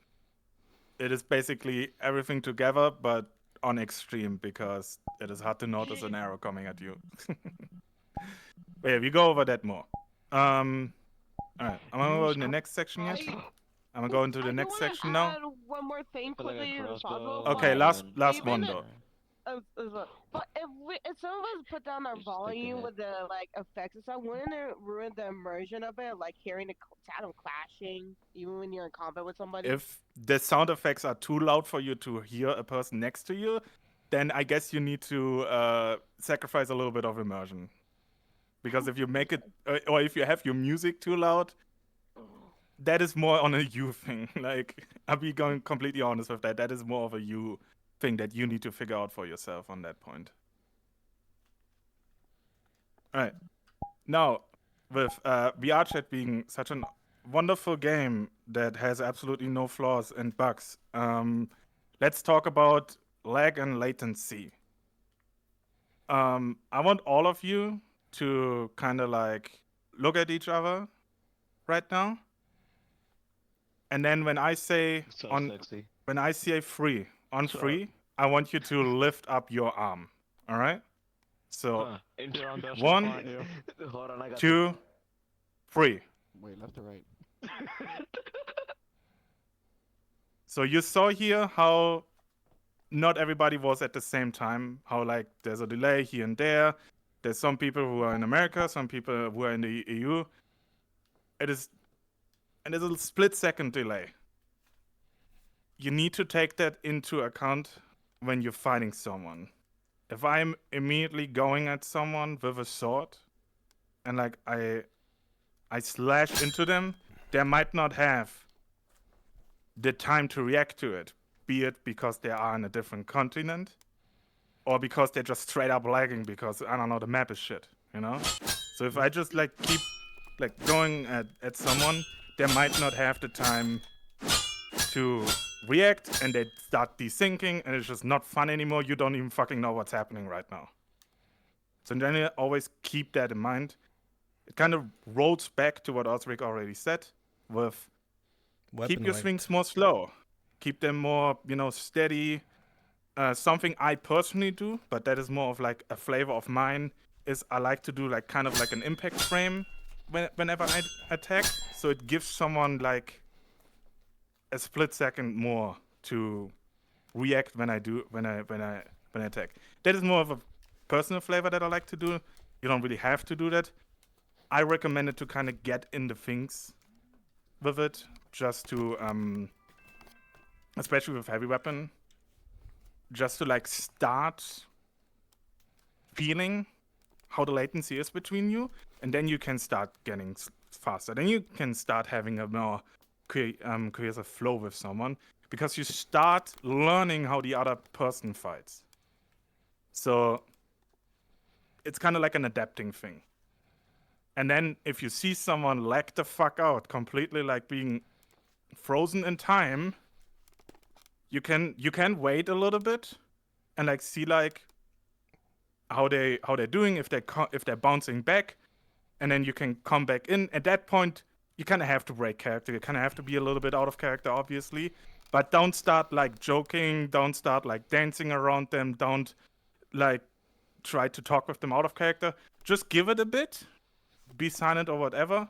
It is basically everything together, but on extreme because it is hard to notice an arrow coming at you. But yeah, we go over that more. Alright, I'm gonna go in the next section yet. I'm gonna go into the next section now. Add one more thing quickly, if possible. Okay, like, last even one though. But if some of us put down our volume with the like effects and stuff, wouldn't it ruin the immersion of it? Like hearing the sound of clashing, even when you're in combat with somebody. If the sound effects are too loud for you to hear a person next to you, then I guess you need to sacrifice a little bit of immersion. Because if you make it, or if you have your music too loud, that is more on a you thing. Like, I'll be going completely honest with that. That is more of a you thing that you need to figure out for yourself on that point. All right. Now, with VR Chat being such a wonderful game that has absolutely no flaws and bugs, let's talk about lag and latency. I want all of you to kind of like look at each other right now. And then when I say when I say free, on free, I want you to lift up your arm. All right? So 1, 2, 3. Wait, left or right? So you saw here how not everybody was at the same time, how like there's a delay here and there. There's some people who are in America, some people who are in the EU. And there's a split second delay. you need to take that into account when you're fighting someone. If I'm immediately going at someone with a sword and like I slash into them, they might not have the time to react to it, be it because they are in a different continent or because they're just straight up lagging because, I don't know, the map is shit, you know? So if I just like keep like going at someone, they might not have the time to react and they start desyncing and it's just not fun anymore. You don't even fucking know what's happening right now. So then you always keep that in mind. It kind of rolls back to what Osric already said with keep your swings more slow. Keep them more, steady. Something I personally do, but that is more of like a flavor of mine, is I like to do like kind of like an impact frame whenever I attack. So it gives someone like a split second more to react when I attack. That is more of a personal flavor that I like to do. You don't really have to do that. I recommend it to kind of get in the things with it, just to especially with heavy weapon, just to like start feeling how the latency is between you, and then you can start getting faster. Then you can start having a more cohesive flow with someone, because you start learning how the other person fights. So it's kind of like an adapting thing. And then if you see someone lag the fuck out, completely like being frozen in time, you can wait a little bit and like see like how they're doing, if they're bouncing back, and then you can come back in. At that point, you kind of have to break character. You kind of have to be a little bit out of character, obviously, but don't start like joking. Don't start like dancing around them. Don't like try to talk with them out of character. Just give it a bit. Be silent or whatever.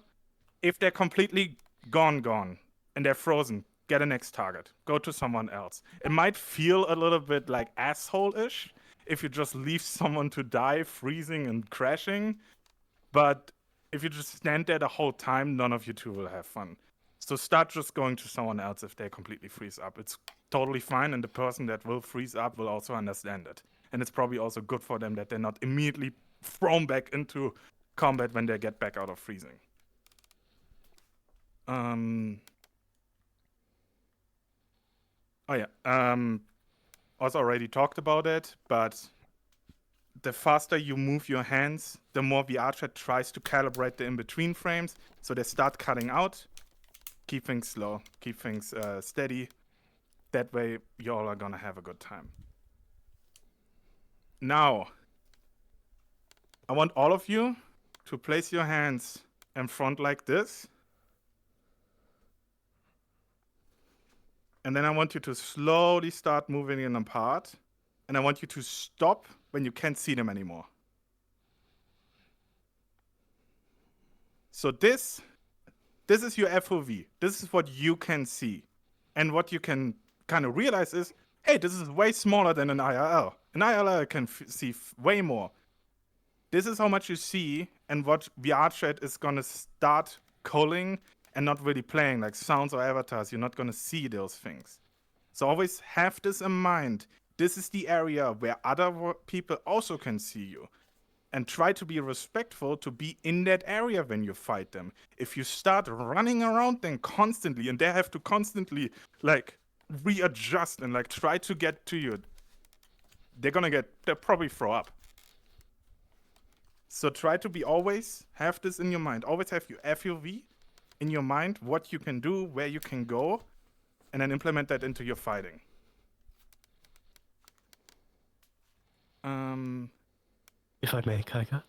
If they're completely gone, and they're frozen, get a next target. Go to someone else. It might feel a little bit like asshole-ish if you just leave someone to die, freezing and crashing. But if you just stand there the whole time, none of you two will have fun. So start just going to someone else if they completely freeze up. It's totally fine, and the person that will freeze up will also understand it. And it's probably also good for them that they're not immediately thrown back into combat when they get back out of freezing. Also already talked about it, but the faster you move your hands, the more the archer tries to calibrate the in-between frames, so they start cutting out. Keep things slow, keep things steady. That way, you all are gonna have a good time. Now, I want all of you to place your hands in front like this. And then I want you to slowly start moving them apart. And I want you to stop when you can't see them anymore. So this is your FOV. This is what you can see. And what you can kind of realize is, hey, this is way smaller than an IRL. An IRL I can see way more. This is how much you see, and what VR chat is going to start culling and not really playing, like sounds or avatars. You're not going to see those things. So always have this in mind. This is the area where other people also can see you. And try to be respectful to be in that area when you fight them. If you start running around them constantly, and they have to constantly like readjust and like try to get to you, they'll probably throw up. So try to have this in your mind. Always have your FOV in your mind, what you can do, where you can go, and then implement that into your fighting. If I may, Kaika?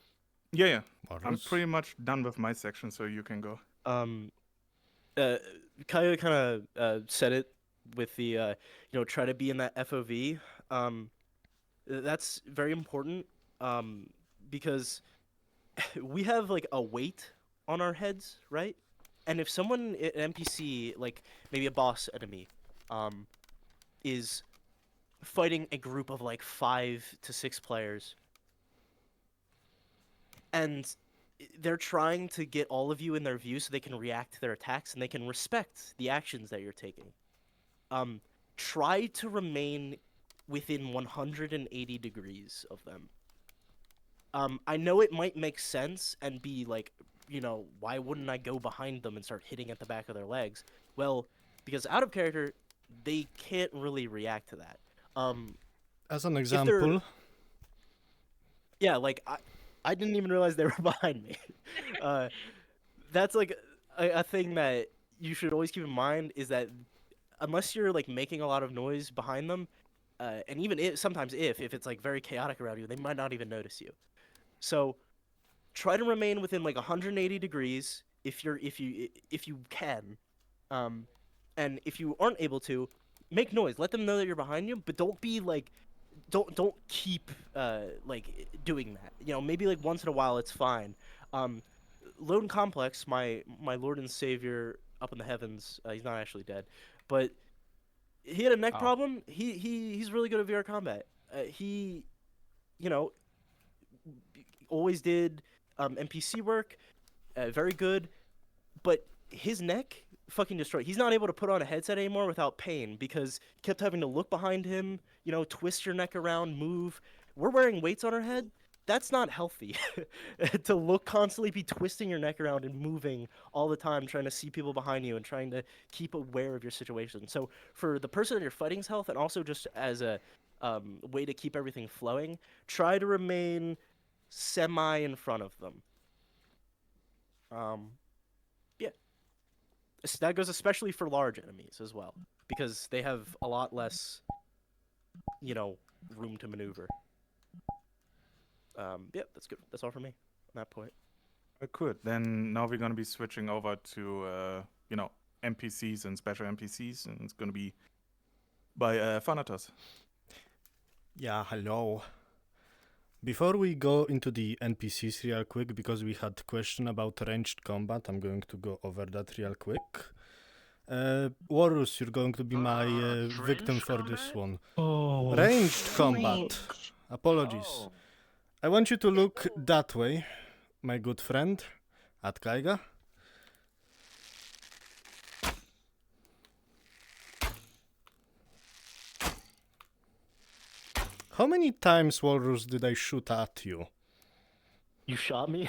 Yeah. I'm pretty much done with my section, so you can go. Kaya kind of said it with the, try to be in that FOV. That's very important because we have like a weight on our heads, right? And if someone, an NPC, like maybe a boss enemy, is fighting a group of like 5 to 6 players, and they're trying to get all of you in their view so they can react to their attacks and they can respect the actions that you're taking. try to remain within 180 degrees of them. I know it might make sense and be like, you know, why wouldn't I go behind them and start hitting at the back of their legs? Well, because out of character, they can't really react to that. As an example, yeah, like I didn't even realize they were behind me. That's like a thing that you should always keep in mind, is that unless you're like making a lot of noise behind them, and even sometimes if it's like very chaotic around you, they might not even notice you. So try to remain within like 180 degrees if you can, and if you aren't able to, make noise. Let them know that you're behind you, but don't be like, don't keep like doing that. You know, maybe like once in a while it's fine. Lone Complex, my Lord and Savior up in the heavens, he's not actually dead, but he had a neck problem. He's really good at VR combat. He, you know, always did NPC work, very good, but his neck fucking destroyed. He's not able to put on a headset anymore without pain because he kept having to look behind him, you know, twist your neck around, move. We're wearing weights on our head. That's not healthy. To constantly be twisting your neck around and moving all the time, trying to see people behind you and trying to keep aware of your situation. So for the person in your fighting's health, and also just as a way to keep everything flowing, try to remain semi in front of them. Yeah. That goes especially for large enemies as well, because they have a lot less, you know, room to maneuver. Yeah, that's good. That's all for me on that point. Good. Then now we're going to be switching over to, you know, NPCs and special NPCs, and it's going to be by Thanatos. Yeah, hello. Before we go into the NPCs real quick, because we had question about ranged combat, I'm going to go over that real quick. Warus, you're going to be my victim for this one. Oh, Ranged combat. Apologies. I want you to look that way, my good friend, at Kaiga. How many times, Walrus, did I shoot at you? You shot me?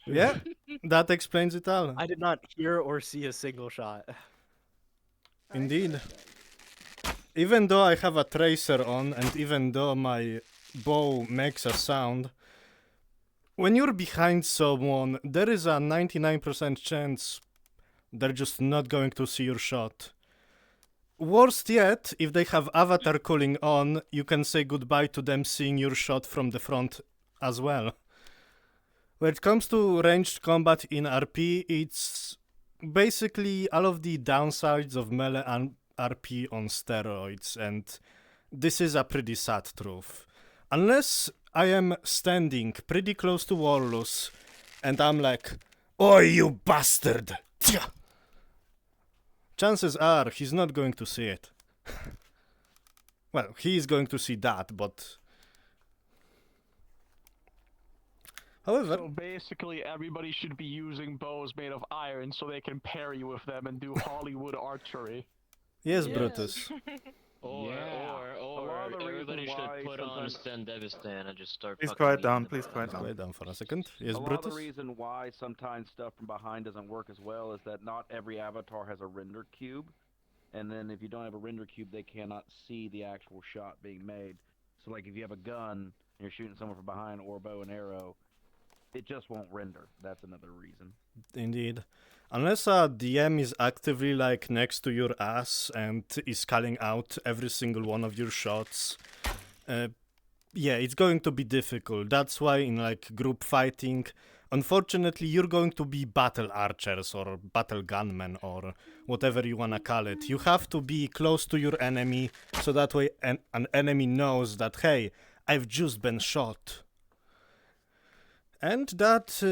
Yeah, that explains it all. I did not hear or see a single shot. Indeed. Even though I have a tracer on, and even though my bow makes a sound, when you're behind someone, there is a 99% chance they're just not going to see your shot. Worst yet, if they have avatar calling on, you can say goodbye to them seeing your shot from the front as well. When it comes to ranged combat in RP, it's basically all of the downsides of melee and RP on steroids, and this is a pretty sad truth. Unless I am standing pretty close to Warlus, and I'm like, "Oi, you bastard!" Chances are he's not going to see it. Well, he's going to see that, but... However... So basically everybody should be using bows made of iron so they can parry with them and do Hollywood archery. Yes, Brutus. Or everybody should put on Stand Devistan and just start. Please quiet down. Please quiet down. Quiet down for a second. Yes, a lot Brutus. of the reason why sometimes stuff from behind doesn't work as well is that not every avatar has a render cube, and then if you don't have a render cube, they cannot see the actual shot being made. So, like if you have a gun and you're shooting someone from behind or bow and arrow, it just won't render. That's another reason. Indeed. Unless a DM is actively like next to your ass and is calling out every single one of your shots, yeah, it's going to be difficult. That's why in like group fighting, unfortunately, you're going to be battle archers or battle gunmen or whatever you wanna call it. You have to be close to your enemy so that way an enemy knows that, hey, I've just been shot. And that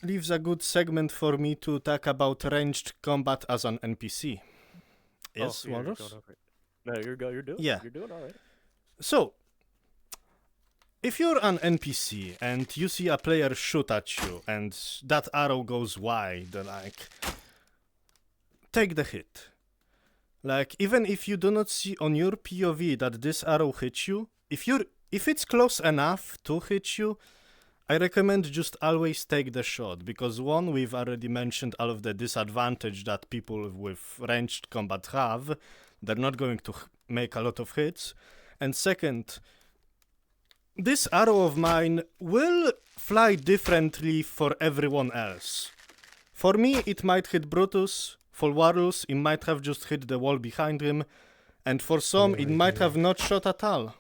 leaves a good segment for me to talk about ranged combat as an NPC. Yes, Walrus? No, you're doing all right. So, if you're an NPC and you see a player shoot at you and that arrow goes wide, like, take the hit. Like, even if you do not see on your POV that this arrow hits you, if it's close enough to hit you, I recommend just always take the shot, because one, we've already mentioned all of the disadvantage that people with ranged combat have. They're not going to make a lot of hits. And second, this arrow of mine will fly differently for everyone else. For me, it might hit Brutus. For Warus, it might have just hit the wall behind him. And for some, it might have not shot at all.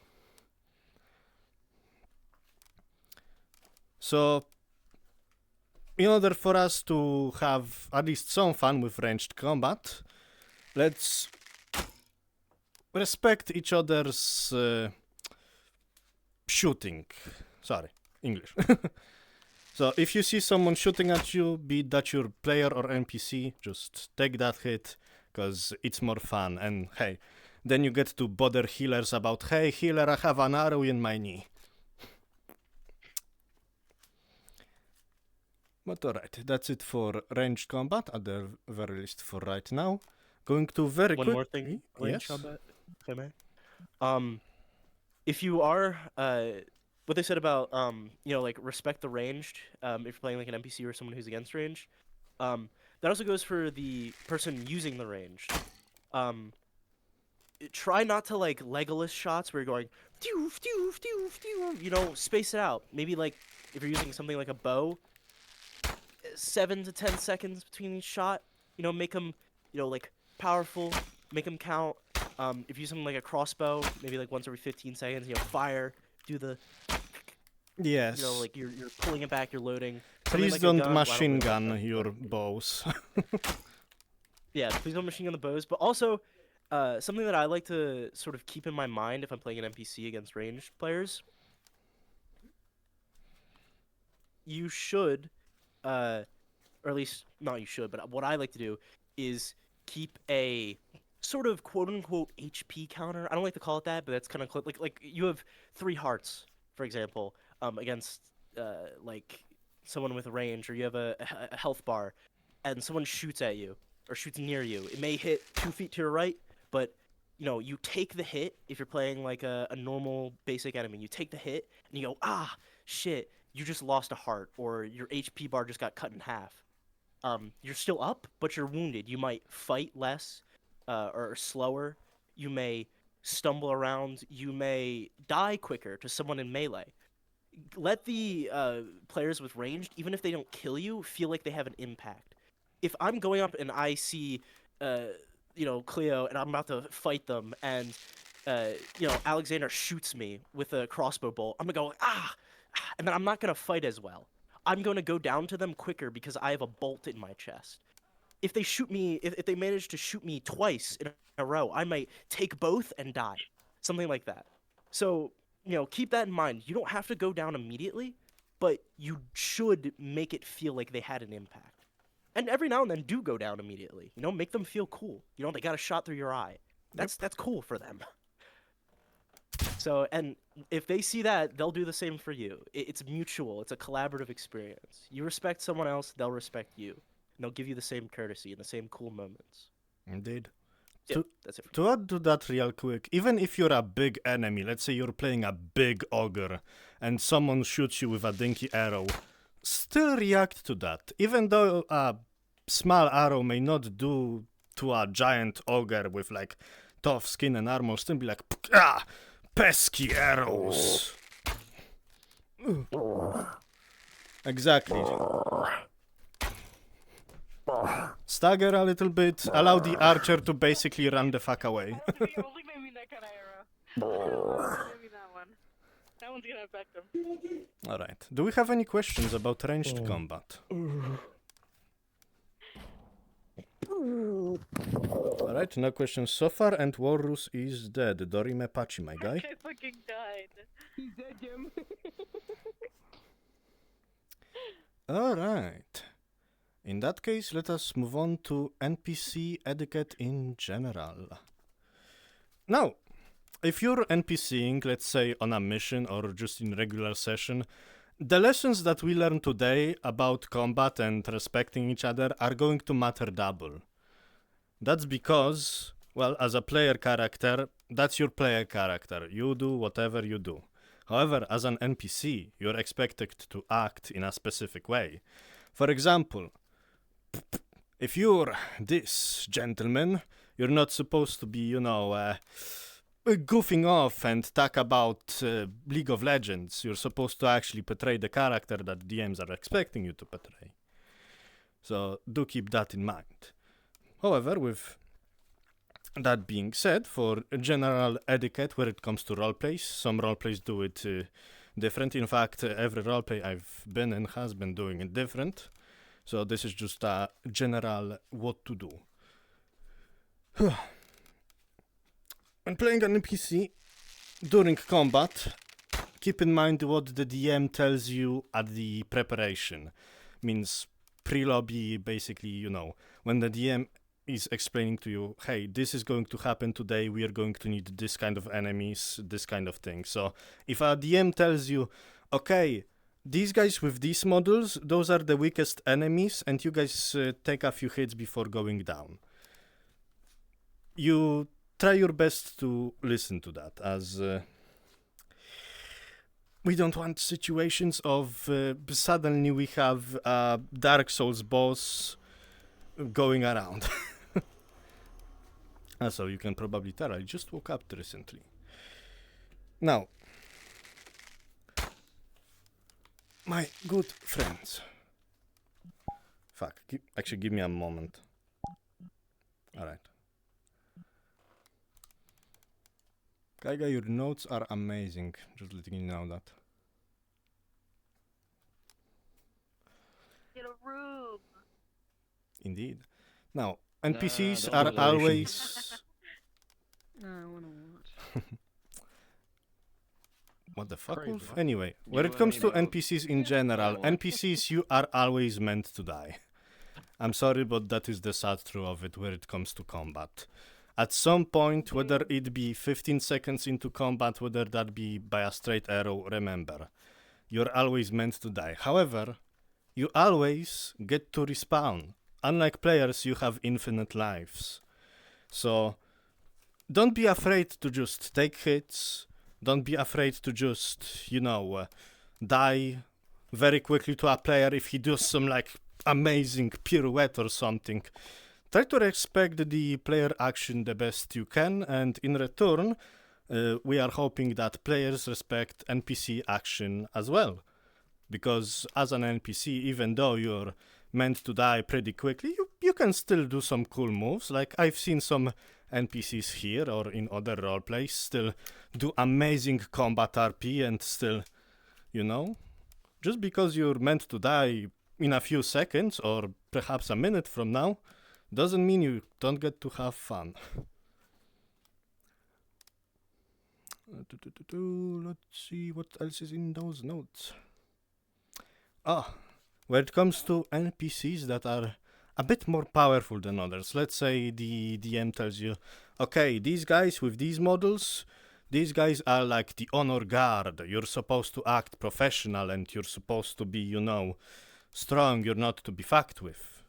So, in order for us to have at least some fun with ranged combat, let's respect each other's shooting. Sorry, English. So, if you see someone shooting at you, be that your player or NPC, just take that hit, because it's more fun. And hey, then you get to bother healers about, hey, healer, I have an arrow in my knee. But alright, that's it for ranged combat, at the very least for right now. Going to very quick... One more thing, ranged combat, if I may. If you are, what they said about, you know, like, respect the ranged, if you're playing like an NPC or someone who's against ranged, that also goes for the person using the ranged. Try not to, like, Legolas shots where you're going, doof, doof, doof, doof, you know, space it out. Maybe, like, if you're using something like a bow, 7 to 10 seconds between each shot, you know, make them, you know, like, powerful, make them count. If you use something like a crossbow, maybe like once every 15 seconds, you know, fire, do the, yes, you know, like you're pulling it back, you're loading. Please like don't machine gun your bows. Yeah, please don't machine gun the bows, but also, something that I like to sort of keep in my mind if I'm playing an NPC against ranged players, you should, or at least, not you should, but what I like to do is keep a sort of quote-unquote HP counter. I don't like to call it that, but that's kind of like you have 3 hearts, for example, against like someone with range, or you have a health bar, and someone shoots at you or shoots near you. It may hit 2 feet to your right, but you know, you take the hit if you're playing like a normal basic enemy. You take the hit and you go, ah, shit, you just lost a heart, or your HP bar just got cut in half. You're still up, but you're wounded. You might fight less, or slower. You may stumble around. You may die quicker to someone in melee. Let the players with ranged, even if they don't kill you, feel like they have an impact. If I'm going up and I see, you know, Cleo, and I'm about to fight them, and you know, Alexander shoots me with a crossbow bolt, I'm gonna go, ah, and then I'm not gonna fight as well. I'm gonna go down to them quicker because I have a bolt in my chest. If they shoot me, if they manage to shoot me twice in a row, I might take both and die. Something like that. So, you know, keep that in mind. You don't have to go down immediately, but you should make it feel like they had an impact. And every now and then do go down immediately. You know, make them feel cool. You know, they got a shot through your eye. That's cool for them. So, and if they see that, they'll do the same for you. It's mutual. It's a collaborative experience. You respect someone else, they'll respect you. And they'll give you the same courtesy and the same cool moments. Indeed. Yeah, that's it. To add to that real quick, even if you're a big enemy, let's say you're playing a big ogre, and someone shoots you with a dinky arrow, still react to that. Even though a small arrow may not do to a giant ogre with like tough skin and armor, still be like, ah, pesky arrows. Exactly. Stagger a little bit, allow the archer to basically run the fuck away. I don't think I mean that kind of arrow. I mean that one. That one's gonna affect him. Alright, do we have any questions about ranged combat? Alright, no questions so far, and Warus is dead. Dorime Pachi, my guy. I fucking died. He's dead, Jim. Alright. In that case, let us move on to NPC etiquette in general. Now, if you're NPCing, let's say on a mission or just in regular session, the lessons that we learned today about combat and respecting each other are going to matter double. That's because Well, as a player character, that's your player character. You do whatever you do. However, as an NPC, you're expected to act in a specific way. For example, if you're this gentleman, you're not supposed to be, goofing off and talk about League of Legends. You're supposed to actually portray the character that DMs are expecting you to portray. So do keep that in mind. However, with that being said, for general etiquette where it comes to roleplays, some roleplays do it different. In fact, every roleplay I've been in has been doing it different. So this is just a general what to do. When playing an NPC during combat, keep in mind what the DM tells you at the preparation. Means pre-lobby, basically, when the DM is explaining to you, hey, this is going to happen today, we are going to need this kind of enemies, this kind of thing. So if a DM tells you, okay, these guys with these models, those are the weakest enemies, and you guys take a few hits before going down. You try your best to listen to that, as we don't want situations of suddenly we have a Dark Souls boss going around. So you can probably tell, I just woke up recently. Now, my good friends. Fuck, actually give me a moment. Alright. Kaiga, your notes are amazing. Just letting you know that. Get a room. Indeed. Now, NPCs are always... I wanna watch. What the fuck, Wolf? Anyway, when it comes to NPCs in general, NPCs, you are always meant to die. I'm sorry, but that is the sad truth of it when it comes to combat. At some point, whether it be 15 seconds into combat, whether that be by a straight arrow, remember, you're always meant to die. However, you always get to respawn. Unlike players, you have infinite lives. So, don't be afraid to just take hits. Don't be afraid to just, die very quickly to a player if he does some, amazing pirouette or something. Try to respect the player action the best you can, and in return, we are hoping that players respect NPC action as well. Because as an NPC, even though you're meant to die pretty quickly, you can still do some cool moves. Like, I've seen some NPCs here or in other roleplays still do amazing combat RP and still, just because you're meant to die in a few seconds or perhaps a minute from now, doesn't mean you don't get to have fun. Let's see what else is in those notes. When it comes to NPCs that are a bit more powerful than others, let's say the DM tells you, okay, these guys with these models, these guys are like the honor guard. You're supposed to act professional and you're supposed to be, strong. You're not to be fucked with.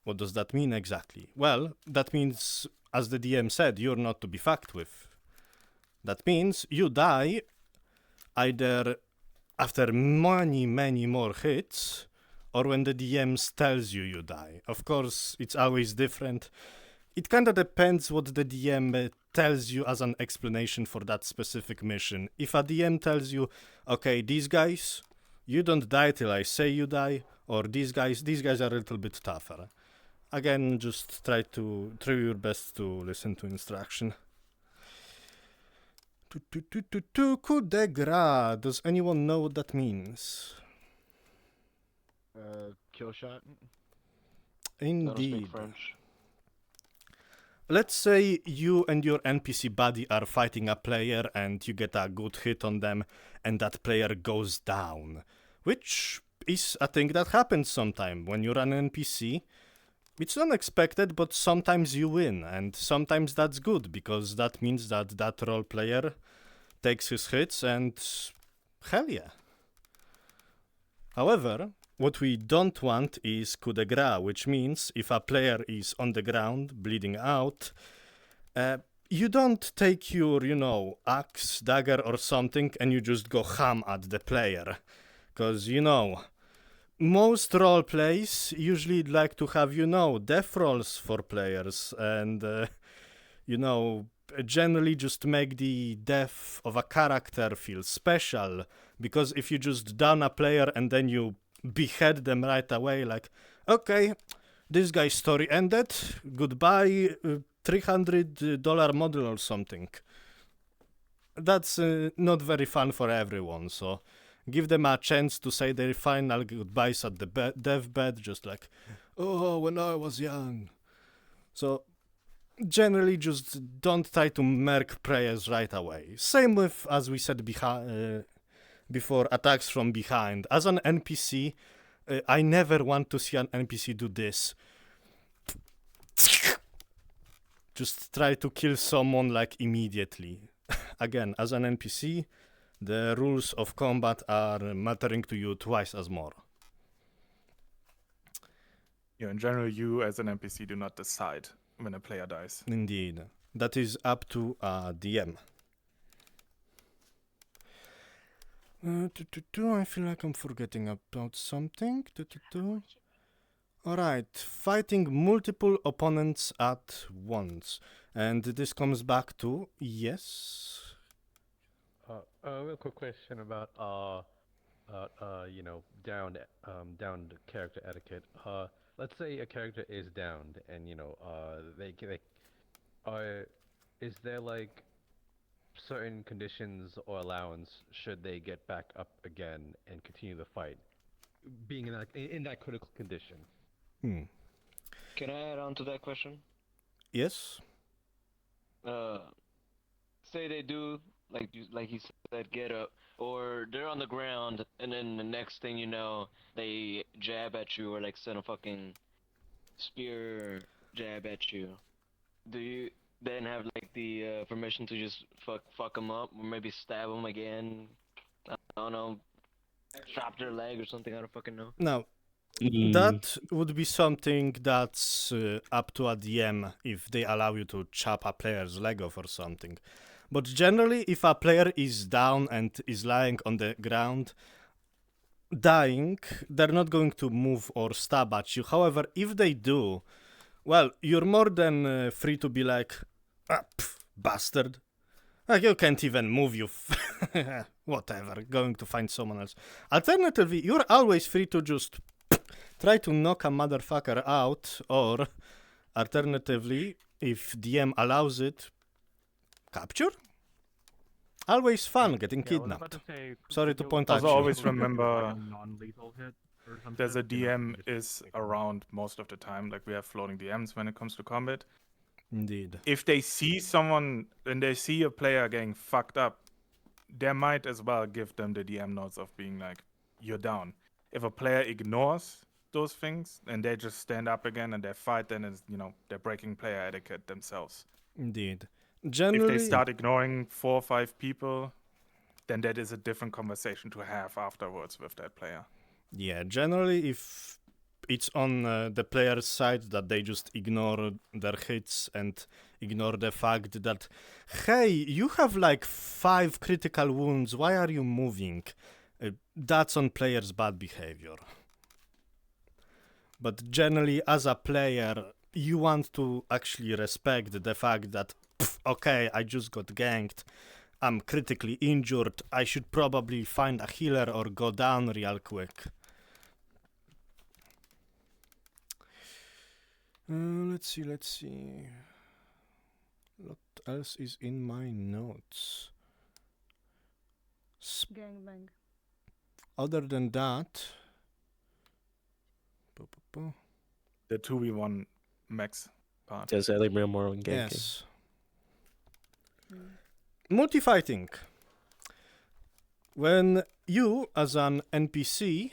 What does that mean exactly? Well, that means, as the DM said, you're not to be fucked with. That means you die either after many, many more hits, or when the DM tells you you die. Of course, it's always different. It kind of depends what the DM tells you as an explanation for that specific mission. If a DM tells you, okay, these guys, you don't die till I say you die, or these guys are a little bit tougher. Again, just try your best to listen to instruction. Coup de grace. Does anyone know what that means? Kill shot. Indeed. I don't speak French. Let's say you and your NPC buddy are fighting a player and you get a good hit on them and that player goes down, which is a thing that happens sometime when you're an NPC. It's unexpected, but sometimes you win, and sometimes that's good, because that means that that role player takes his hits, and hell yeah. However, what we don't want is coup de grace, which means if a player is on the ground, bleeding out, You don't take your, axe, dagger or something and you just go ham at the player. Because, most role plays usually like to have, death rolls for players and, generally just make the death of a character feel special. Because if you just down a player and then you behead them right away, like, okay, this guy's story ended, goodbye, $300 model or something. That's not very fun for everyone, so give them a chance to say their final goodbyes at the deathbed, just like, oh, when I was young. So generally just don't try to murk players right away. Same with, as we said before, attacks from behind. As an NPC, I never want to see an NPC do this. Just try to kill someone like immediately. Again, as an NPC, the rules of combat are mattering to you twice as more. Yeah, in general, you as an NPC do not decide when a player dies. Indeed. That is up to a DM. I feel like I'm forgetting about something. Alright, fighting multiple opponents at once. And this comes back to, yes? A real quick question about, downed character etiquette. Let's say a character is downed and, is there like certain conditions or allowance should they get back up again and continue the fight, being in that critical condition? Can I add on to that question? Yes? Say they do, like you said, get up, or they're on the ground, and then the next thing you know, they jab at you or like send a fucking spear jab at you. Do you then have like the permission to just fuck them up, or maybe stab them again? I don't know, chop their leg or something. I don't fucking know. Now, that would be something that's up to a DM if they allow you to chop a player's leg off or something. But generally, if a player is down and is lying on the ground, dying, they're not going to move or stab at you. However, if they do, well, you're more than free to be like, bastard. Like, you can't even move, you whatever, going to find someone else. Alternatively, you're always free to just try to knock a motherfucker out, or alternatively, if DM allows it, capture? Always fun getting kidnapped. Sorry to point out. Also, always remember, non-lethal hit or something. there's a DM is around most of the time. Like, we have floating DMs when it comes to combat. Indeed. If they see someone and they see a player getting fucked up, they might as well give them the DM notes of being like, you're down. If a player ignores those things and they just stand up again and they fight, then it's, they're breaking player etiquette themselves. Indeed. Generally, if they start ignoring 4 or 5 people, then that is a different conversation to have afterwards with that player. Yeah, generally, if it's on the player's side that they just ignore their hits and ignore the fact that, hey, you have like 5 critical wounds, why are you moving? That's on player's bad behavior. But generally, as a player, you want to actually respect the fact that, okay, I just got ganked, I'm critically injured, I should probably find a healer or go down real quick. Let's see. What else is in my notes? Gangbang. Other than that... The 2v1 max part. Yes, I like more on ganking. Yes. Multi-fighting. When you, as an NPC,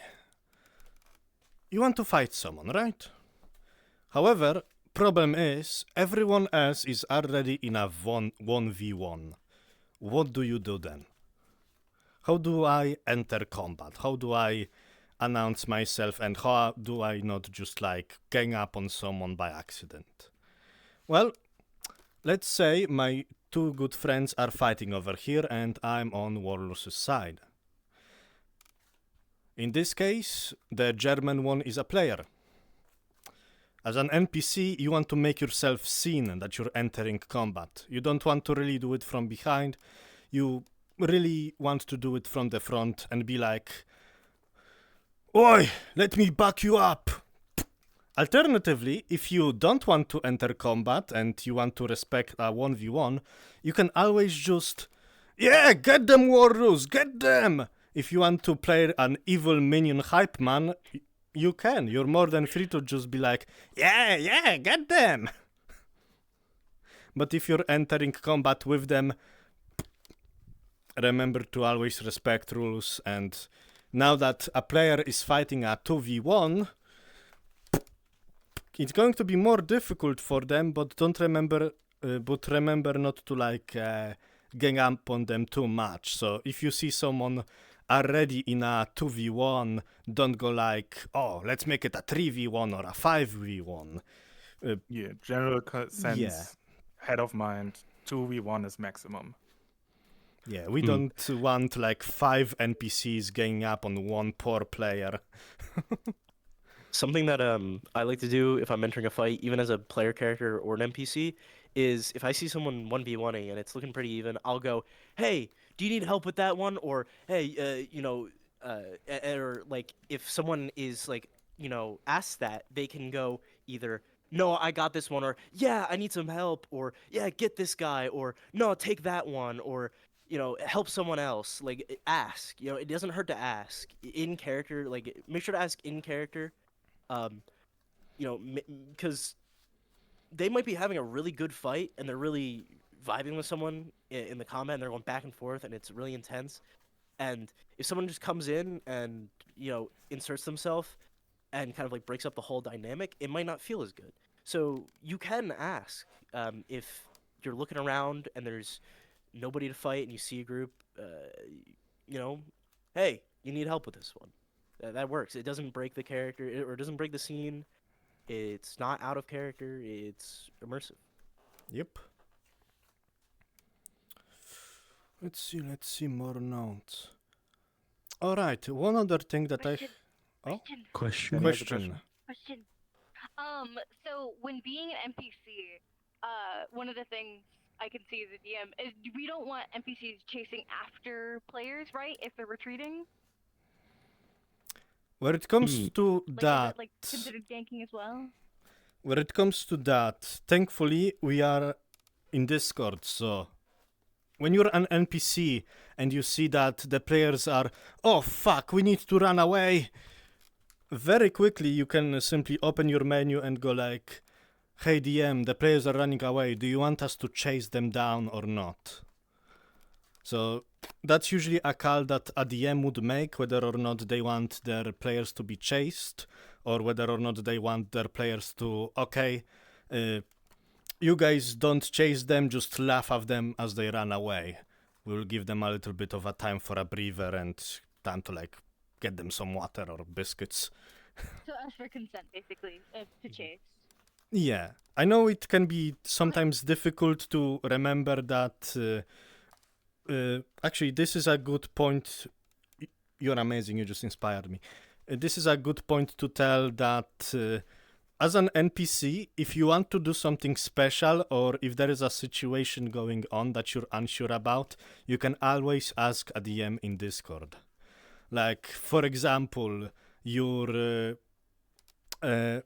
you want to fight someone, right? However, problem is, everyone else is already in a 1v1. What do you do then? How do I enter combat? How do I announce myself, and how do I not just like gang up on someone by accident? Well, let's say my two good friends are fighting over here and I'm on Warlords' side. In this case, the German one is a player. As an NPC, you want to make yourself seen that you're entering combat. You don't want to really do it from behind. You really want to do it from the front and be like, "Oi, let me back you up." Alternatively, if you don't want to enter combat and you want to respect a 1v1, you can always just, "Yeah, get them, Warriors, get them!" If you want to play an evil minion hype man, you can. You're more than free to just be like, yeah, get them! But if you're entering combat with them, remember to always respect rules. And now that a player is fighting a 2v1, it's going to be more difficult for them, but remember not to gang up on them too much. So if you see someone already in a 2v1, don't go like, "Oh, let's make it a 3v1 or a 5v1. General sense, Yeah. head of mind, 2v1 is maximum. Yeah, we don't want like 5 NPCs ganging up on one poor player. Something that I like to do if I'm entering a fight, even as a player character or an NPC, is if I see someone 1v1ing and it's looking pretty even, I'll go, "Hey, do you need help with that one?" Or, "Hey, or like if someone is like, asks that, they can go either, "No, I got this one," or, "Yeah, I need some help," or, "Yeah, get this guy," or, "No, take that one," or, help someone else. Like, ask. It doesn't hurt to ask in character. Like, make sure to ask in character. Because they might be having a really good fight and they're really vibing with someone in the combat and they're going back and forth and it's really intense. And if someone just comes in and, inserts themselves and kind of like breaks up the whole dynamic, it might not feel as good. So you can ask if you're looking around and there's nobody to fight and you see a group, "Hey, you need help with this one." That works. It doesn't break the character or it doesn't break the scene. It's not out of character. It's immersive. Yep. Let's see more notes. Alright, one other thing that Question. Question. So when being an NPC, one of the things I can see as a DM is we don't want NPCs chasing after players, right? If they're retreating. Where it comes to that, Is it, considered ganking as well? where it comes to that, thankfully we are in Discord, so when you're an NPC and you see that the players are, "Oh fuck, we need to run away," very quickly you can simply open your menu and go like, "Hey DM, the players are running away, do you want us to chase them down or not?" So that's usually a call that a DM would make, whether or not they want their players to be chased, or whether or not they want their players to, "Okay, you guys don't chase them, just laugh at them as they run away. We'll give them a little bit of a time for a breather and time to get them some water or biscuits." So ask for consent, basically, to chase. Yeah, I know it can be sometimes difficult to remember that. Actually, this is a good point. You're amazing, you just inspired me. This is a good point to tell that as an NPC, if you want to do something special or if there is a situation going on that you're unsure about, you can always ask a DM in Discord. Like, for example, you're an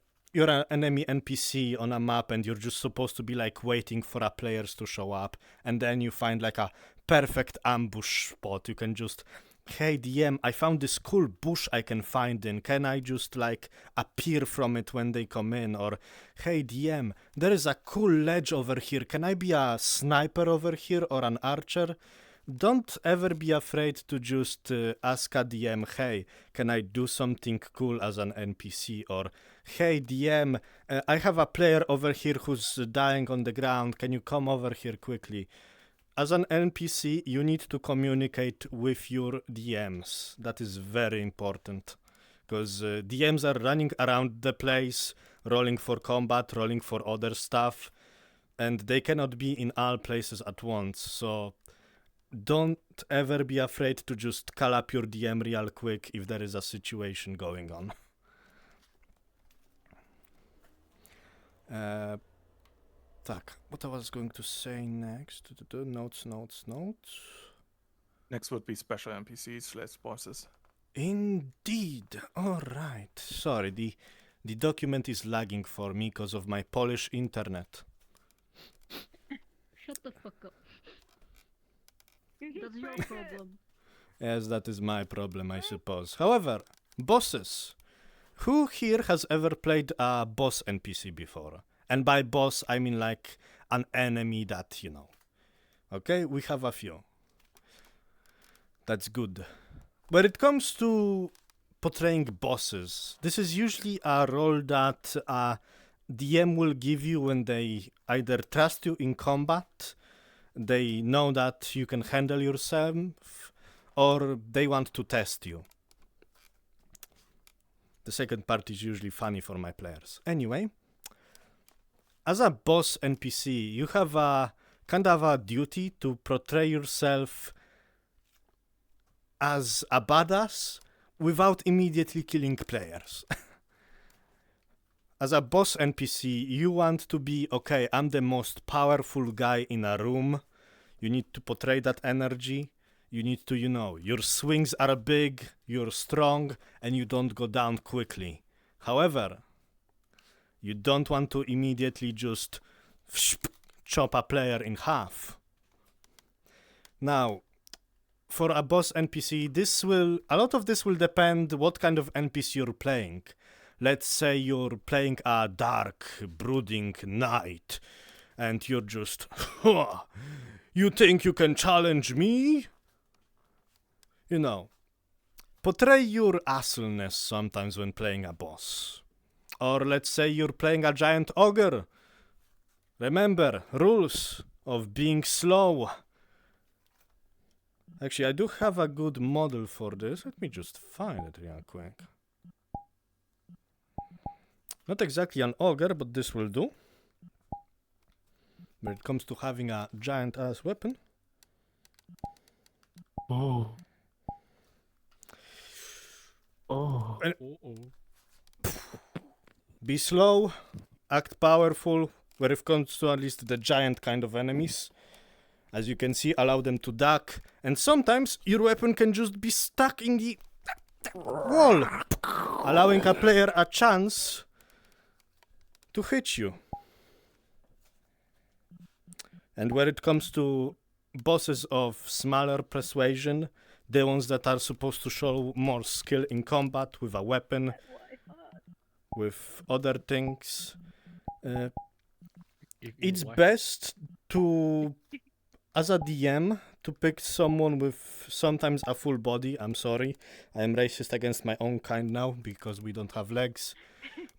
enemy NPC on a map and you're just supposed to be waiting for a players to show up, and then you find a perfect ambush spot. You can just, "Hey DM, I found this cool bush I can find in. Can I just appear from it when they come in?" Or, "Hey DM, there is a cool ledge over here. Can I be a sniper over here or an archer?" Don't ever be afraid to just ask a DM, "Hey, can I do something cool as an NPC?" Or, "Hey DM, I have a player over here who's dying on the ground. Can you come over here quickly?" As an NPC, you need to communicate with your DMs. That is very important. Because DMs are running around the place, rolling for combat, rolling for other stuff. and they cannot be in all places at once, so don't ever be afraid to just call up your DM real quick if there is a situation going on. Tak, what I was going to say next? Notes. Next would be special NPCs/bosses. Indeed. All right. Sorry, the document is lagging for me because of my Polish internet. Shut the fuck up. That's your problem. Yes, that is my problem, I suppose. However, bosses. Who here has ever played a boss NPC before? And by boss, I mean like an enemy that, you know. Okay, we have a few. That's good. When it comes to portraying bosses, this is usually a role that a DM will give you when they either trust you in combat, they know that you can handle yourself, or they want to test you. The second part is usually funny for my players. Anyway, as a boss NPC, you have a kind of a duty to portray yourself as a badass without immediately killing players. As a boss NPC, you want to be, okay, I'm the most powerful guy in a room. You need to portray that energy. You need to, you know, your swings are big, you're strong, and you don't go down quickly. However, you don't want to immediately just chop a player in half. Now, for a boss NPC, a lot of this will depend what kind of NPC you're playing. Let's say you're playing a dark, brooding knight, and you're just, you think you can challenge me? You know, portray your assness sometimes when playing a boss. Or let's say you're playing a giant ogre. Remember, rules of being slow. Actually, I do have a good model for this. Let me just find it real quick. Not exactly an ogre, but this will do. When it comes to having a giant-ass weapon. Oh. And be slow, act powerful, when it comes to at least the giant kind of enemies. As you can see, allow them to duck, and sometimes your weapon can just be stuck in the wall, allowing a player a chance to hit you. And when it comes to bosses of smaller persuasion, the ones that are supposed to show more skill in combat with a weapon, with other things, it's best to, as a DM, to pick someone with sometimes a full body. I'm sorry, I am racist against my own kind now because we don't have legs.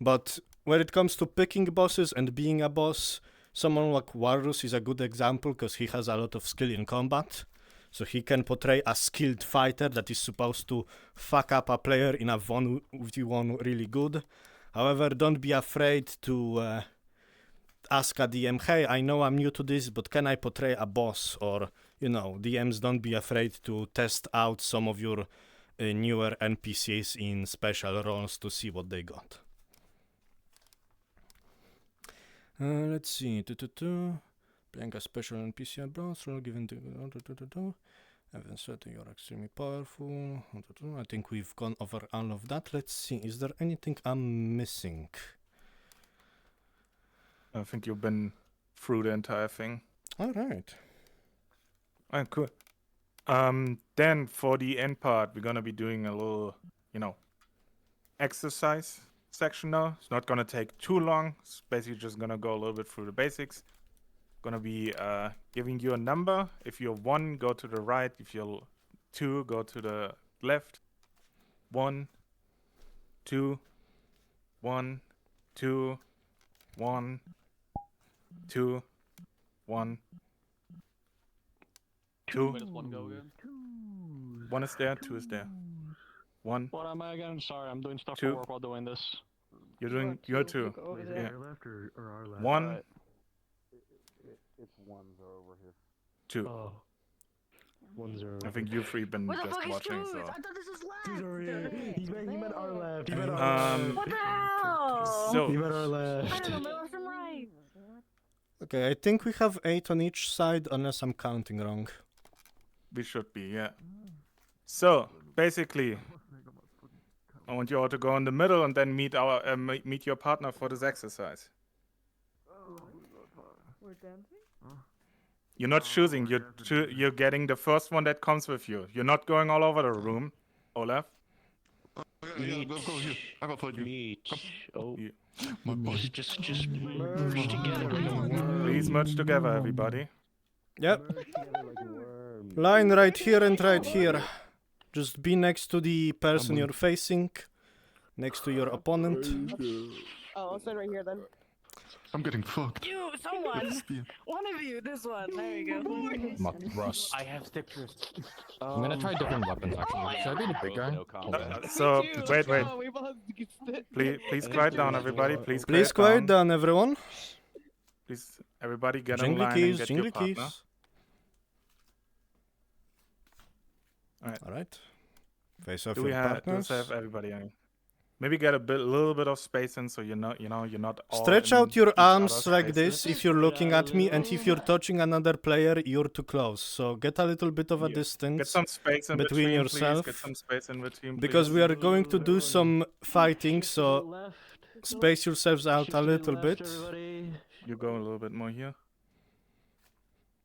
But when it comes to picking bosses and being a boss, someone like Warus is a good example because he has a lot of skill in combat. So he can portray a skilled fighter that is supposed to fuck up a player in a 1v1 really good. However, don't be afraid to ask a DM, hey, I know I'm new to this, but can I portray a boss? Or, you know, DMs, don't be afraid to test out some of your newer NPCs in special roles to see what they got. Let's see. Playing a special NPC boss role given to Evan said you're extremely powerful. I think we've gone over all of that. Let's see. Is there anything I'm missing? I think you've been through the entire thing. All right. Oh, cool. Then for the end part, we're gonna be doing a little, you know, exercise section now. It's not gonna take too long. It's basically just gonna go a little bit through the basics. Gonna be giving you a number. If you're 1, go to the right. If you're 2, go to the left. 1, 2, 1, 2, 1, 2, 1, 2. Where does 1 go again? 1 is there, 2 is there. 1. What am I again? Sorry, I'm doing stuff 2. for work while doing this. You're doing your 2. Look over Yeah. there. Left or our left? 1, It's ones are over here. 2. Oh. 1-0. I think you three been Where the just fuck is watching, Jules? so. I thought this was He's left. over here. He meant our left. He meant our left. What the hell? So, He meant our I left. don't know my left and right. Okay, I think we have 8 on each side, unless I'm counting wrong. we should be, yeah. So, basically, I want you all to go in the middle and then meet your partner for this exercise. We're dancing? You're not choosing, you're getting the first one that comes with you. You're not going all over the room, Olaf. Yeah, go you. I got for you. Meet. Oh. You- My boy. Just merge together like a worm. Please merge together, everybody. Yep. Merge together like a worm. Line right here and right here. Just be next to the person you're facing, next to your opponent. Oh, I'll stand right here then. I'm getting fucked. You, someone. One of you, this one. There you go. Russ. I have stickers. I'm gonna try different weapons actually. Should I be the big guy? Hold on. So, wait. Oh, we both get stick. Please quiet down, everybody. Please Quiet down, everyone. Please, everybody get in Jingly line keys, and get jingly your partner. keys. Alright. Face off Do your we have partners. everybody in? Maybe get a little bit of space in, so you're not all Stretch in out your each arms other's like faces. this if you're looking at me, and if you're touching another player, you're too close. So get a little bit of a Yeah. distance Get some space in between between, yourself. Please. Get some space in between, Because please. we are going to do some fighting, so Left. space yourselves out Shift a to the little left, bit. everybody. You go a little bit more here.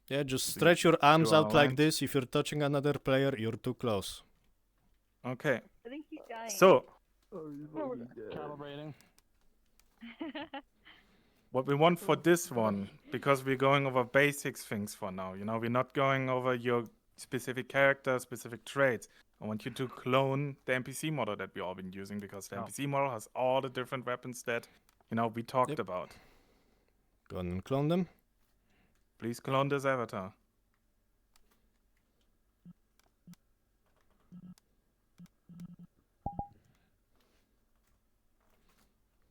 Yeah, just stretch your arms are out like aligned. this. If you're touching another player, you're too close. Okay. I think he's dying. So, Calibrating. what we want for this one, because we're going over basics things for now, we're not going over your specific character, specific traits. I want you to clone the NPC model that we've all been using, because the NPC model has all the different weapons that, we talked about. Go on and clone them. Please clone this avatar.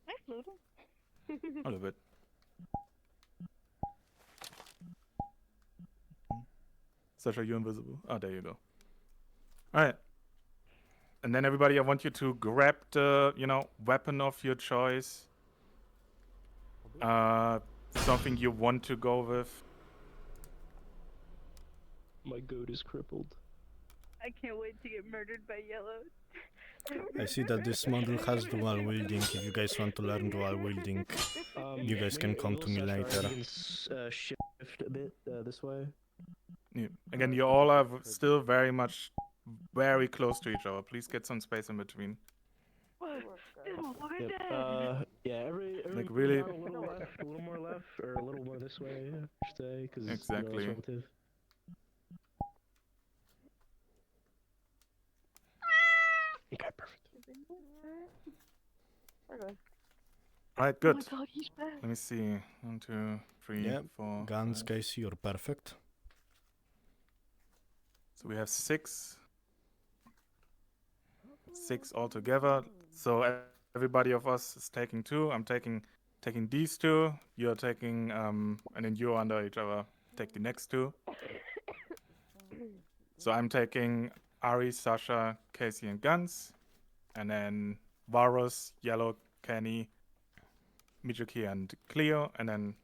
Am I floating? A little bit. Sasha, you're invisible. Oh, there you go. Alright. And then everybody, I want you to grab the, weapon of your choice. Something you want to go with. My goat is crippled. I can't wait to get murdered by yellow. I see that this model has dual wielding. If you guys want to learn dual wielding, you guys can come to me later. Shift a bit this way. Yeah. Again, you all are still very close to each other. Please get some space in between. What? This motherfucker's Yep. dead. Yeah. Every Like, really- a little left, a little more left, or a little more this way. Yeah, stay because Exactly. it's relative. Okay, perfect. Okay. Alright, good. Oh my god, he's back. Let me see. 1, 2, 3, Yeah, 4. guns, 5. Casey, you're perfect. So we have 6. 6 altogether. So everybody of us is taking 2. I'm taking these 2. You're taking and then you're under each other. Take the next 2. So I'm taking Ari, Sasha, Casey, and Guns, and then Varus, Yellow, Kenny, Mijuki, and Cleo, and then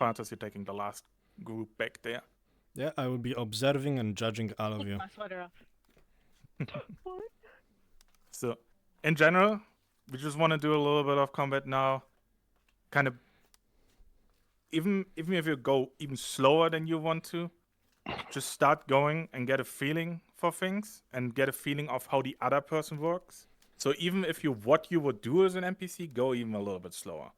Fantas, you're taking the last group back there. Yeah, I will be observing and judging all of you. My sweater off. So, in general, we just want to do a little bit of combat now. Kind of, even if you go even slower than you want to, just start going and get a feeling for things and get a feeling of how the other person works. So even if what you would do as an NPC, go even a little bit slower.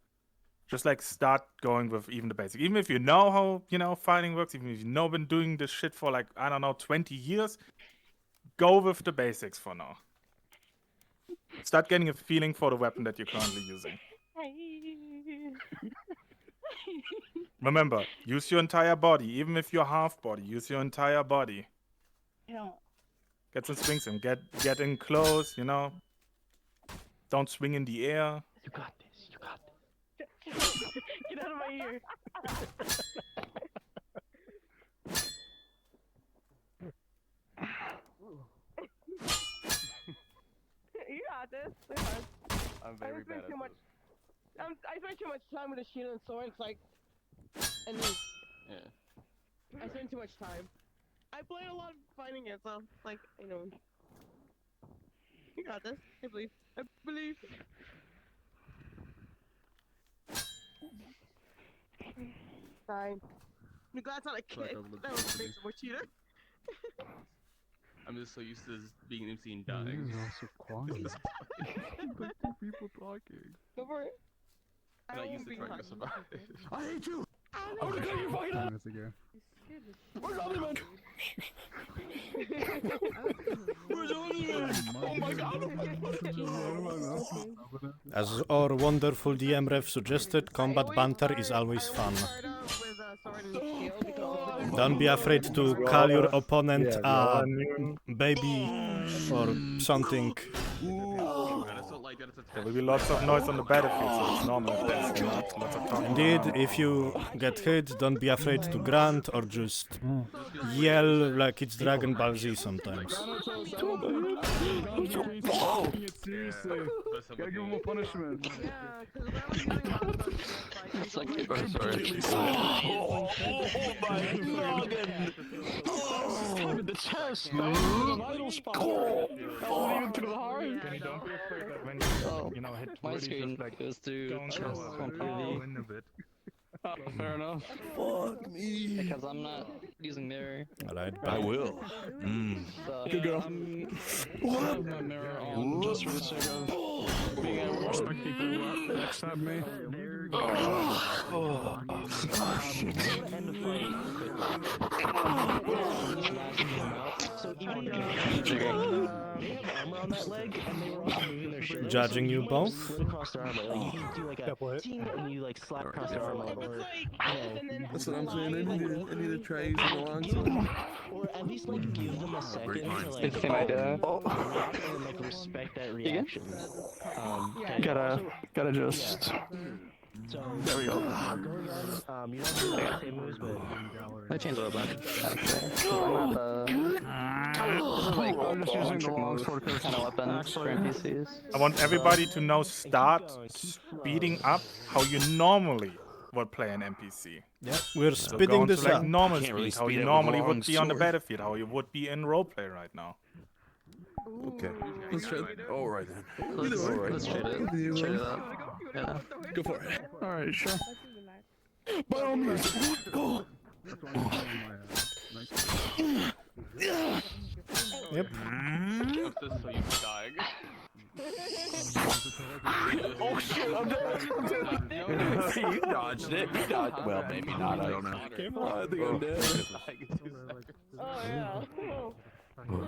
Just like start going with even the basic. Even if you know how, fighting works, even if you've been doing this shit for 20 years, go with the basics for now. Start getting a feeling for the weapon that you're currently using. Remember, use your entire body. Even if you're half body, use your entire body. Get some swings in. Get in close, Don't swing in the air. You got this. You got this. Get out of my ear. very bad at much. this. I spend too much time with a shield and sword. It's like, and then Yeah. I spend too much time. I play a lot fighting it, so like you know. You got this. I believe. I believe. Fine. You glad it's not a kid. That was makes more cheater. I'm just so used to being an MC and dying. This is also quiet. Like two people talking. Go for it. I'm not used to trying to survive. I hate you! I'm gonna kill you fucking ass! Where's Omni-Man? Where's Omni-Man? Oh my god! As our wonderful DM ref suggested, combat banter is always fun. Don't be afraid to call your opponent a baby or something. There will be lots of noise on the battlefield, so it's normal. Lots of talking. Indeed, if you get hit, don't be afraid to grunt or just yell like it's Dragon Ball Z sometimes. Seriously. Gotta give him a punishment. It's like, oh, sorry. Oh my noggin! Oh, stab in the chest, man. The vital spot. Even through the heart. Can you don't be afraid that when you know, hit My 40, screen just like goes to don't go in a bit. Fair enough. Fuck me. Because I'm not using mirror. Alright, I will. Good girl. I have my mirror on just for the sake of being able to respect people who backstab me. So even if they have armor on that leg and they were also moving their shoulders, Judging so you can both? Split across their armor. Like you can do like a team and you like slap across their armor, or That's what I'm saying. I need to try using the long sword. or at least like give them a second to like It's the same idea. react and like respect that reaction. Gotta just. So There we go. you don't do the same moves, but I changed a little bit. I'm just using the long sword Kind of weapons for NPCs. I want everybody to now start speeding up how you normally would play an NPC. Yeah, we're So speeding going this to like up. normal Can't really speed, how speed you up with normally long would be on the sword. battlefield, how you would be in roleplay right now. Okay. Let's try it. Alright then. Let's trade it. Trade it up. Yeah. Go for it. Alright, sure. By all means. Go. Yep. This so you dying. Oh shit, I'm dead. You dodged it. You dodged. Well, maybe not. I don't know. I think I'm dead. Oh yeah.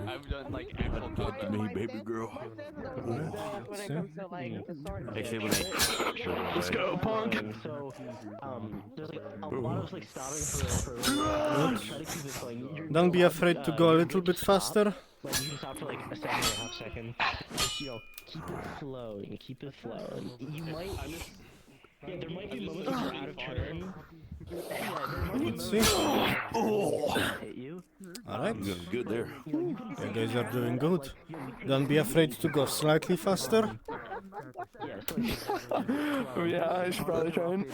I've done like actual Talk to me, baby girl. When it comes to like the sword. Let's go, punk. so there's like a lot of like stopping for try to keep it going. Don't be afraid to go a little bit faster. Like you can stop for like a second or a half second. Just, you know, keep it flowing, keep it flowing. You might, yeah, there might be moments where you're out of turn. Let's see. Hit you. Alright. Good there. You guys are doing good. Don't be afraid to go slightly faster. Yeah, I should probably try and.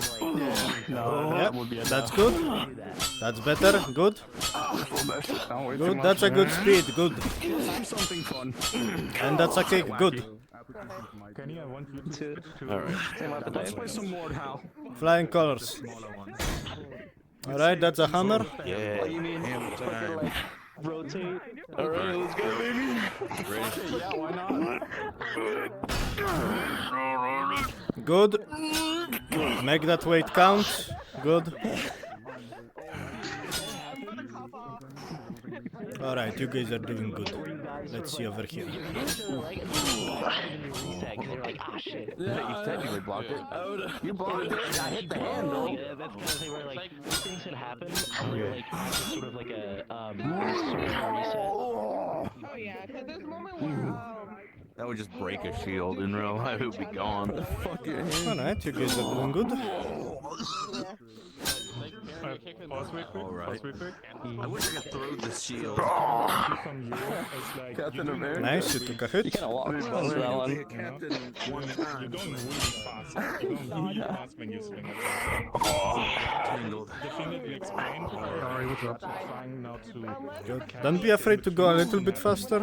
Yep, that's good. That's better. Good. Good. That's a good speed. Good. Something fun. And that's a kick. Good. Kenny, I want you to switch to. Alright. Let's play some more, Hal. Flying colors. Alright, that's a hammer. Yeah. You mean like rotate? Alright, let's go, baby. Ready? Yeah, why not? Good. Make that weight count. Good. Alright, you guys are doing good. Let's see over here. You technically blocked it. You blocked it. I hit the handle. That's kind of thing where like things could happen. And like it's sort of like a reset. Oh yeah, because there's a moment where That would just break a shield in real life. It would be gone. Alright, you guys are doing good. Pause real quick. Pause real quick. I wish I could throw the shield. Captain America. Nice, you took a hit. You kind of walked into that one. Captain one time. You're going really fast. You're going really fast when you swing it. Tangled. The thing that we explained, sorry, what's up? Trying now to Good. Don't be afraid to go a little bit faster.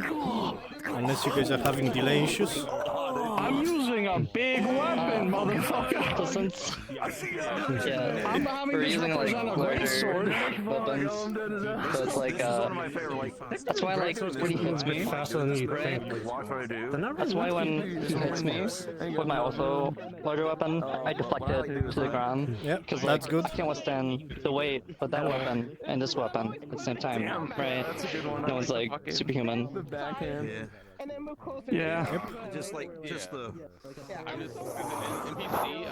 Unless you guys are having delay issues. I'm using a big weapon, motherfucker. So since I'm having we're this using like represent a great lighter sword. weapons, so it's like that's why like when he hits me, faster than you think. that's why when he hits me with my also larger weapon, I deflect it to the ground. Yeah, because that's good. I can't withstand the weight of that weapon and this weapon at the same time, right? No one's like superhuman. The backhand. Yeah. And then move closer. Yeah. Just the. I'm just in PC.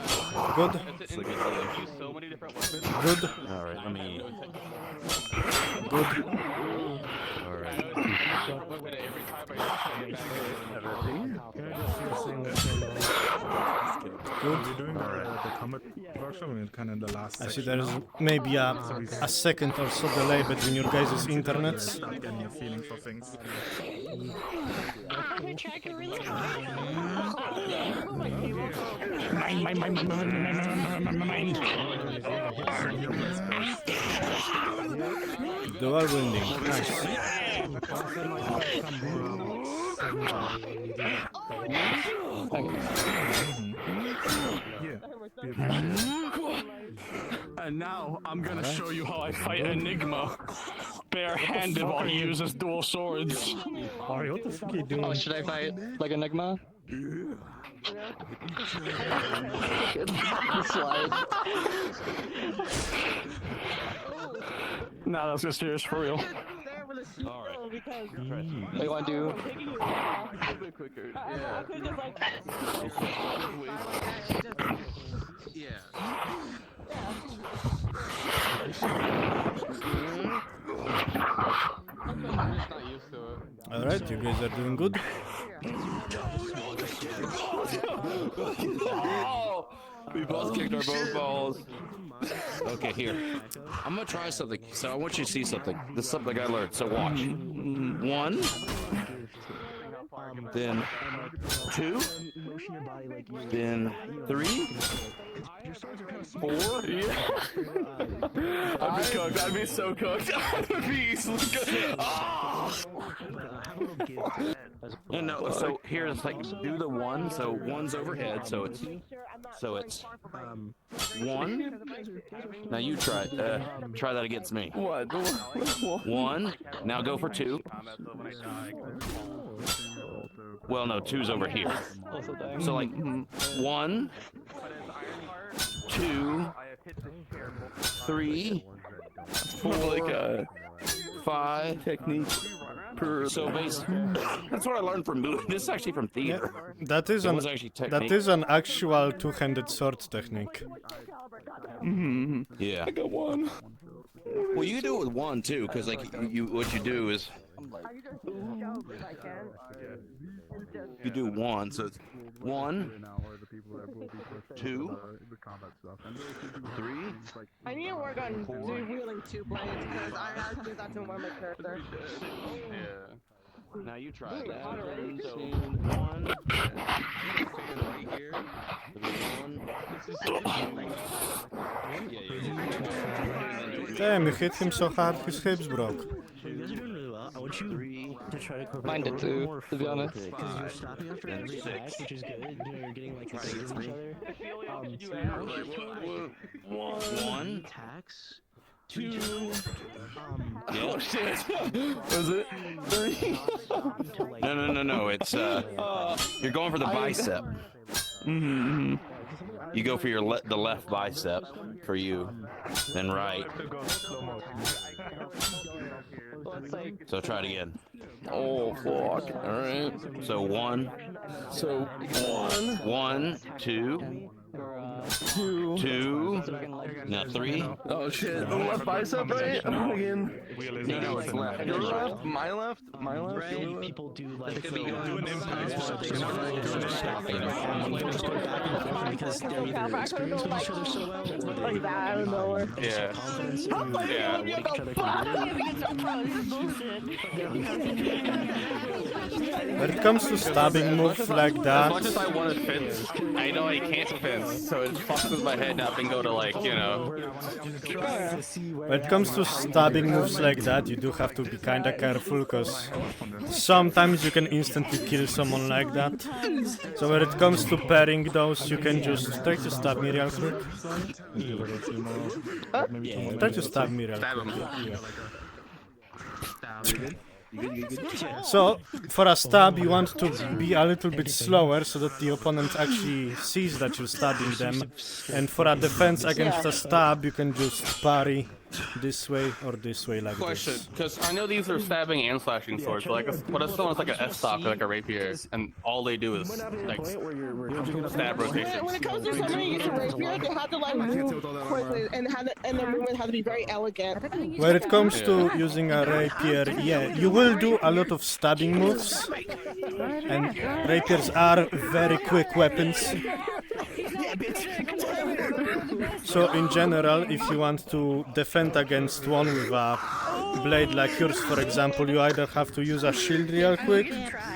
Good. In PC, I've used so many different weapons. Good. All right, let me. Good. All right. Good. We're doing the combat workshop and kind of the last I see section there's now. maybe a second or so delay between your guys' internets. Start getting a feeling for things. I'm tracking really hard. Dual winding. Nice. And now I'm gonna show you how I fight Enigma barehanded while he uses dual swords. Ari, what the fuck are you doing? Oh, should I fight like Enigma? Slide. Nah, let's get serious for real. Alright. What do you want to do? A bit quicker. Yeah. Alright, you guys are doing good. Oh, we both kicked our both balls. Okay, here. I'm gonna try something. So I want you to see something. This is something I learned. So watch. 1, then 2, then 3, 4. Yeah. I'd be cooked. I'd be so cooked. I'd be easily cooked. No, so here's like do the 1. So 1's overhead. So it's 1. Now you try. Try that against me. What? 1. Now go for 2. Well, no, 2's over here. So like 1, 2, 3, 4, like 5 technique per. So basically, that's what I learned from movie. This is actually from theater. Yeah, that is an actual two-handed sword technique. Yeah. I got 1. Well, you can do it with 1 too, because like what you do is you do 1, so it's 1, 2, 3. I need to work on wielding 2 blades because I have to do that to one of my characters. Yeah. Now you try that. So 1, right here. 1. Damn, you hit him so hard his hips broke. You guys are doing really well. I want you to try to cover mine did too, to be honest. Because you're stopping after every attack, which is good. You're getting like against each other. One. Attacks. 2. Oh shit! Was it 3? No. It's you're going for the bicep. You go for your the left bicep for you, then right. So try it again. Oh fuck! All right. So 1. So 1, 1, 2, 2. Now 3. Oh shit, the left bicep, right? I'm again. No, it's left. Your left, my left, my left. Red people do like They could be so doing impact. because they're either experienced with each other so well or they Like that out of nowhere. Yeah. confidence in Yeah. what each other When it comes to stabbing moves like As much as that, I want to fence, I know I can't fence, so it fucks with my head not being go to like, you know. when it comes to stabbing moves like that, you do have to be kinda careful, because sometimes you can instantly kill someone like that. So when it comes to pairing those, you can just try to stab me real quick. Try to stab me real quick. So, for a stab, you want to be a little bit slower so that the opponent actually sees that you're stabbing them. And for a defense against a stab, you can just parry this way or this way like Question, this. because I know these are stabbing and slashing swords, but like, what if someone's like an S-stock or like a rapier, and all they do is like stab rotation? When it comes to somebody using rapier, they have to like move quickly, and their movement has to be very elegant. When it comes to using a rapier, yeah, you will do a lot of stabbing moves, and rapiers are very quick weapons. So in general, if you want to defend against one with a blade like yours, for example, you either have to use a shield real quick,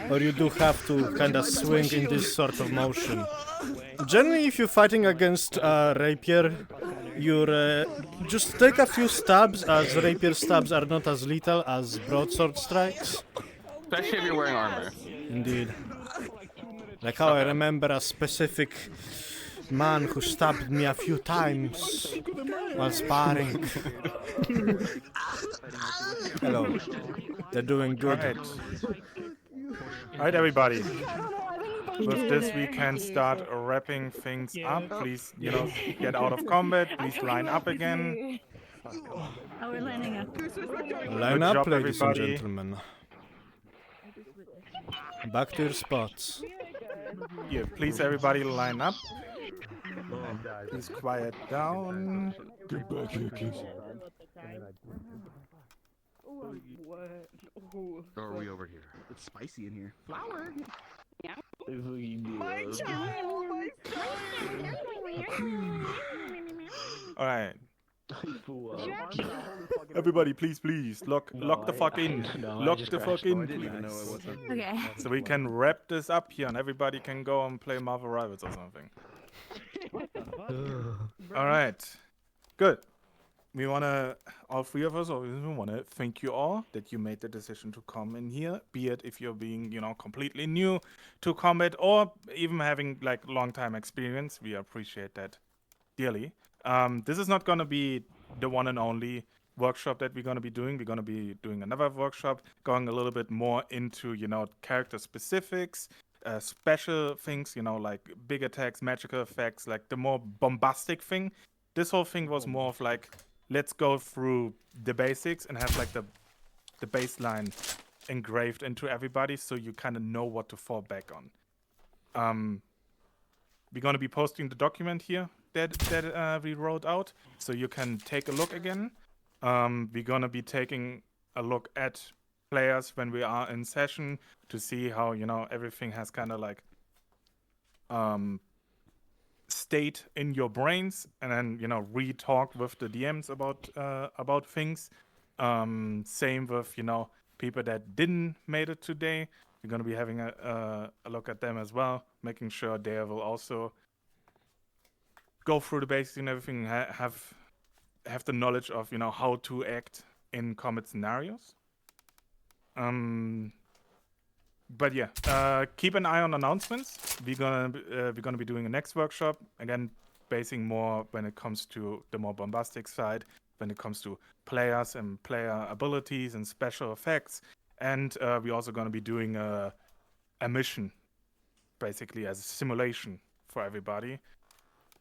or you do have to kind of swing in this sort of motion. Generally, if you're fighting against a rapier, you're just take a few stabs, as rapier stabs are not as lethal as broadsword strikes. Especially if you're wearing armor. Indeed. Like how I remember a specific man who stabbed me a few times while sparring. Hello. They're doing good. Alright, everybody. With this, we can start wrapping things up. Please, you know, get out of combat. Please line up again. Oh, we're lining up. Line Good up, job, ladies and everybody. gentlemen. Back to your spots. Yeah, please, everybody, line up. Please quiet down. Get back here, kids. Or are we over here? It's spicy in here. Flour. Yeah. My child, my Alright. Everybody, please, lock the fuck in. Lock the fuck in, please. Okay. So we can wrap this up here, and everybody can go and play Marvel Rivals or something. Alright. Good. We wanna, all three of us, obviously, wanna thank you all that you made the decision to come in here, be it if you're being, you know, completely new to combat or even having like long time experience. We appreciate that dearly. This is not gonna be the one and only workshop that we're gonna be doing. We're gonna be doing another workshop, going a little bit more into, you know, character specifics, special things, you know, like big attacks, magical effects, like the more bombastic thing. This whole thing was more of like, let's go through the basics and have like the baseline engraved into everybody, so you kind of know what to fall back on. We're gonna be posting the document here that we wrote out, so you can take a look again. We're gonna be taking a look at players when we are in session to see how, you know, everything has kind of like state in your brains, and then, you know, re-talk with the DMs about things. Same with, you know, people that didn't made it today. We're gonna be having a look at them as well, making sure they will also go through the basics and everything, have the knowledge of, you know, how to act in combat scenarios. But yeah, keep an eye on announcements. We're gonna be doing a next workshop again, basing more when it comes to the more bombastic side, when it comes to players and player abilities and special effects, and we're also gonna be doing a mission, basically as a simulation for everybody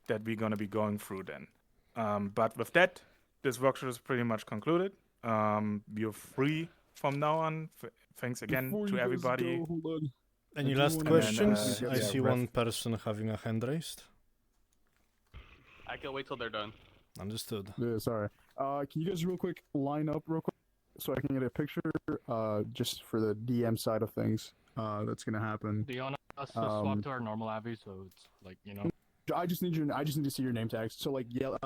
that we're gonna be going through then. But with that, this workshop is pretty much concluded. You're free from now on. Thanks again to everybody. Any last questions? I see one person having a hand raised. I can wait till they're done. Understood. Yeah, sorry. Can you guys real quick line up real quick so I can get a picture? Just for the DM side of things. That's gonna happen. Do you want us to swap to our normal Avi so it's like, you know? I just need to see your name tags. So like yellow.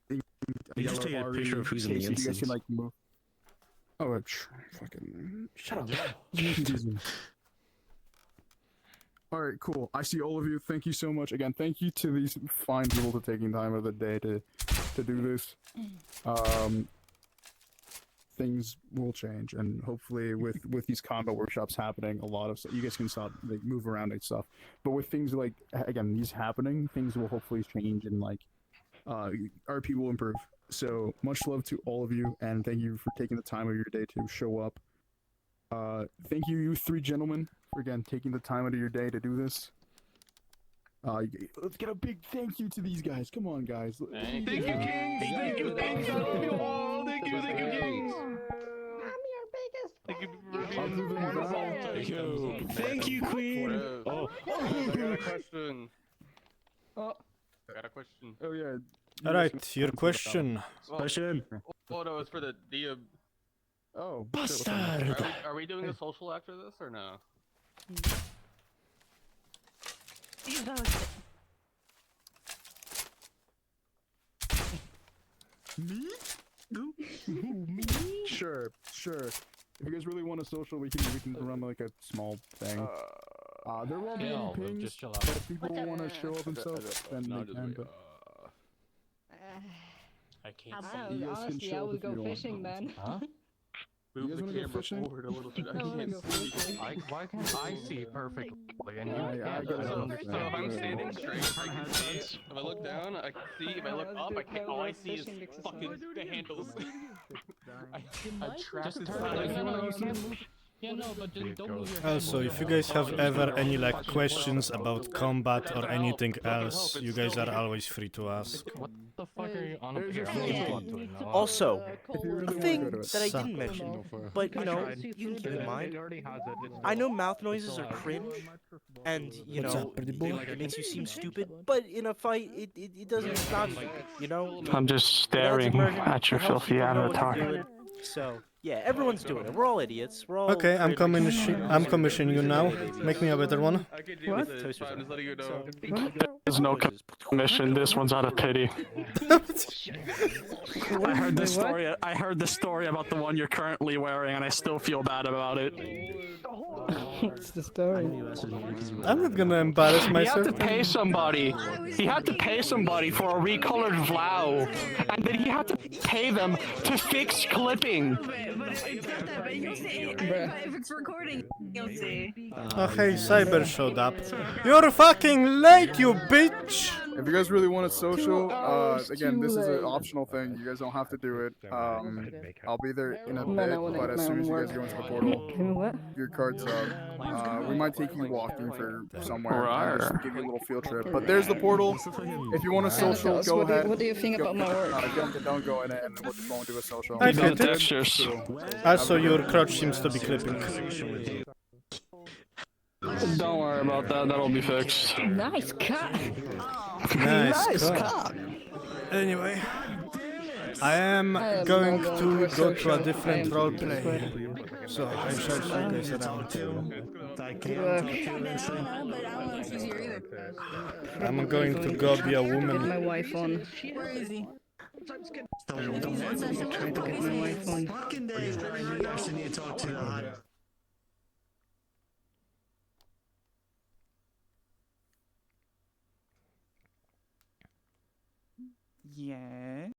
You just take a picture of who's in the Casey, you guys instance. can like move. Oh, fucking shut up. All right, cool. I see all of you. Thank you so much again. Thank you to these fine people for taking time of the day to do this. Things will change, and hopefully with these combat workshops happening, a lot of you guys can stop like move around and stuff. But with things like again these happening, things will hopefully change and like RP will improve. So much love to all of you, and thank you for taking the time of your day to show up. Thank you, you three gentlemen, for again taking the time out of your day to do this. Let's get a big thank you to these guys. Come on, guys. Thank you, Kings. Thank you, Kings. I love you all. Thank you, Kings. Thank you, Thank you. Thank you, Queen. Oh. I got a question. I got a question. Oh yeah. Alright, your question. Question. Oh no, it's for the DM. Oh. Bastard. Are we doing a social after this or no? Me? Me? Sure. If you guys really want a social, we can run like a small thing. There won't be any pings, just chill out. but if people want to show up themselves, then they can. But I can't You guys can Honestly, show I up would if you go don't want. fishing, man. Huh? You Move guys the wanna go camera fishing? forward a little bit. I I wanna can't go see. fishing. Why can't I see perfectly and you I can't? get it. So if I'm Yeah. standing straight, I can see it. If I look down, I can see. If I look up, I can't. All I see is fucking the handles. I trapped inside. Yeah, no, but just don't move your head. Also, if you guys have ever any like questions about combat or anything else, you guys are always free to ask. What the fuck are you on up here? Also, really a wanna thing go to it. that I Suck. didn't mention, but you know, you can keep in mind. I know mouth noises are cringe, and you What's know, up, pretty boy? it makes you seem stupid. But in a fight, it doesn't. It's not stupid, you know. I'm just staring at your filthy avatar. So yeah, everyone's doing it. We're all idiots. We're all. Okay, I'm commissioning you now. Make me a better one. What? I'm just letting you know. There's no commission. This one's out of pity. I heard the story. I heard the story about the one you're currently wearing, and I still feel bad about it. What's the story? I'm not gonna embarrass He myself. had to pay somebody. He had to pay somebody for a recolored Vlau, and then he had to pay them to fix clipping. But it's not that, but you'll see. If it's recording, you'll see. Oh hey, Cyber showed up. You're fucking late, you bitch! If you guys really want a social, again, this is an optional thing. You guys don't have to do it. I'll be there in a bit, but as soon as you guys go into the portal, your card's up. We might take you walking for somewhere, and just give you a little field trip. But there's the portal. If you want a social, go ahead. What do you think about my work? Don't go in it, and we'll just go and do a social. I fit it. Also, your crotch seems to be clipping. Don't worry about that. That'll be fixed. Nice cut. Nice cut. Anyway, I am going to go to a different roleplay, so I shall see you guys around. I'm going to go be a Get woman. my wife on. Where is he? Try to get my wife on. Fucking days, bro. You actually need to talk to the Yeah.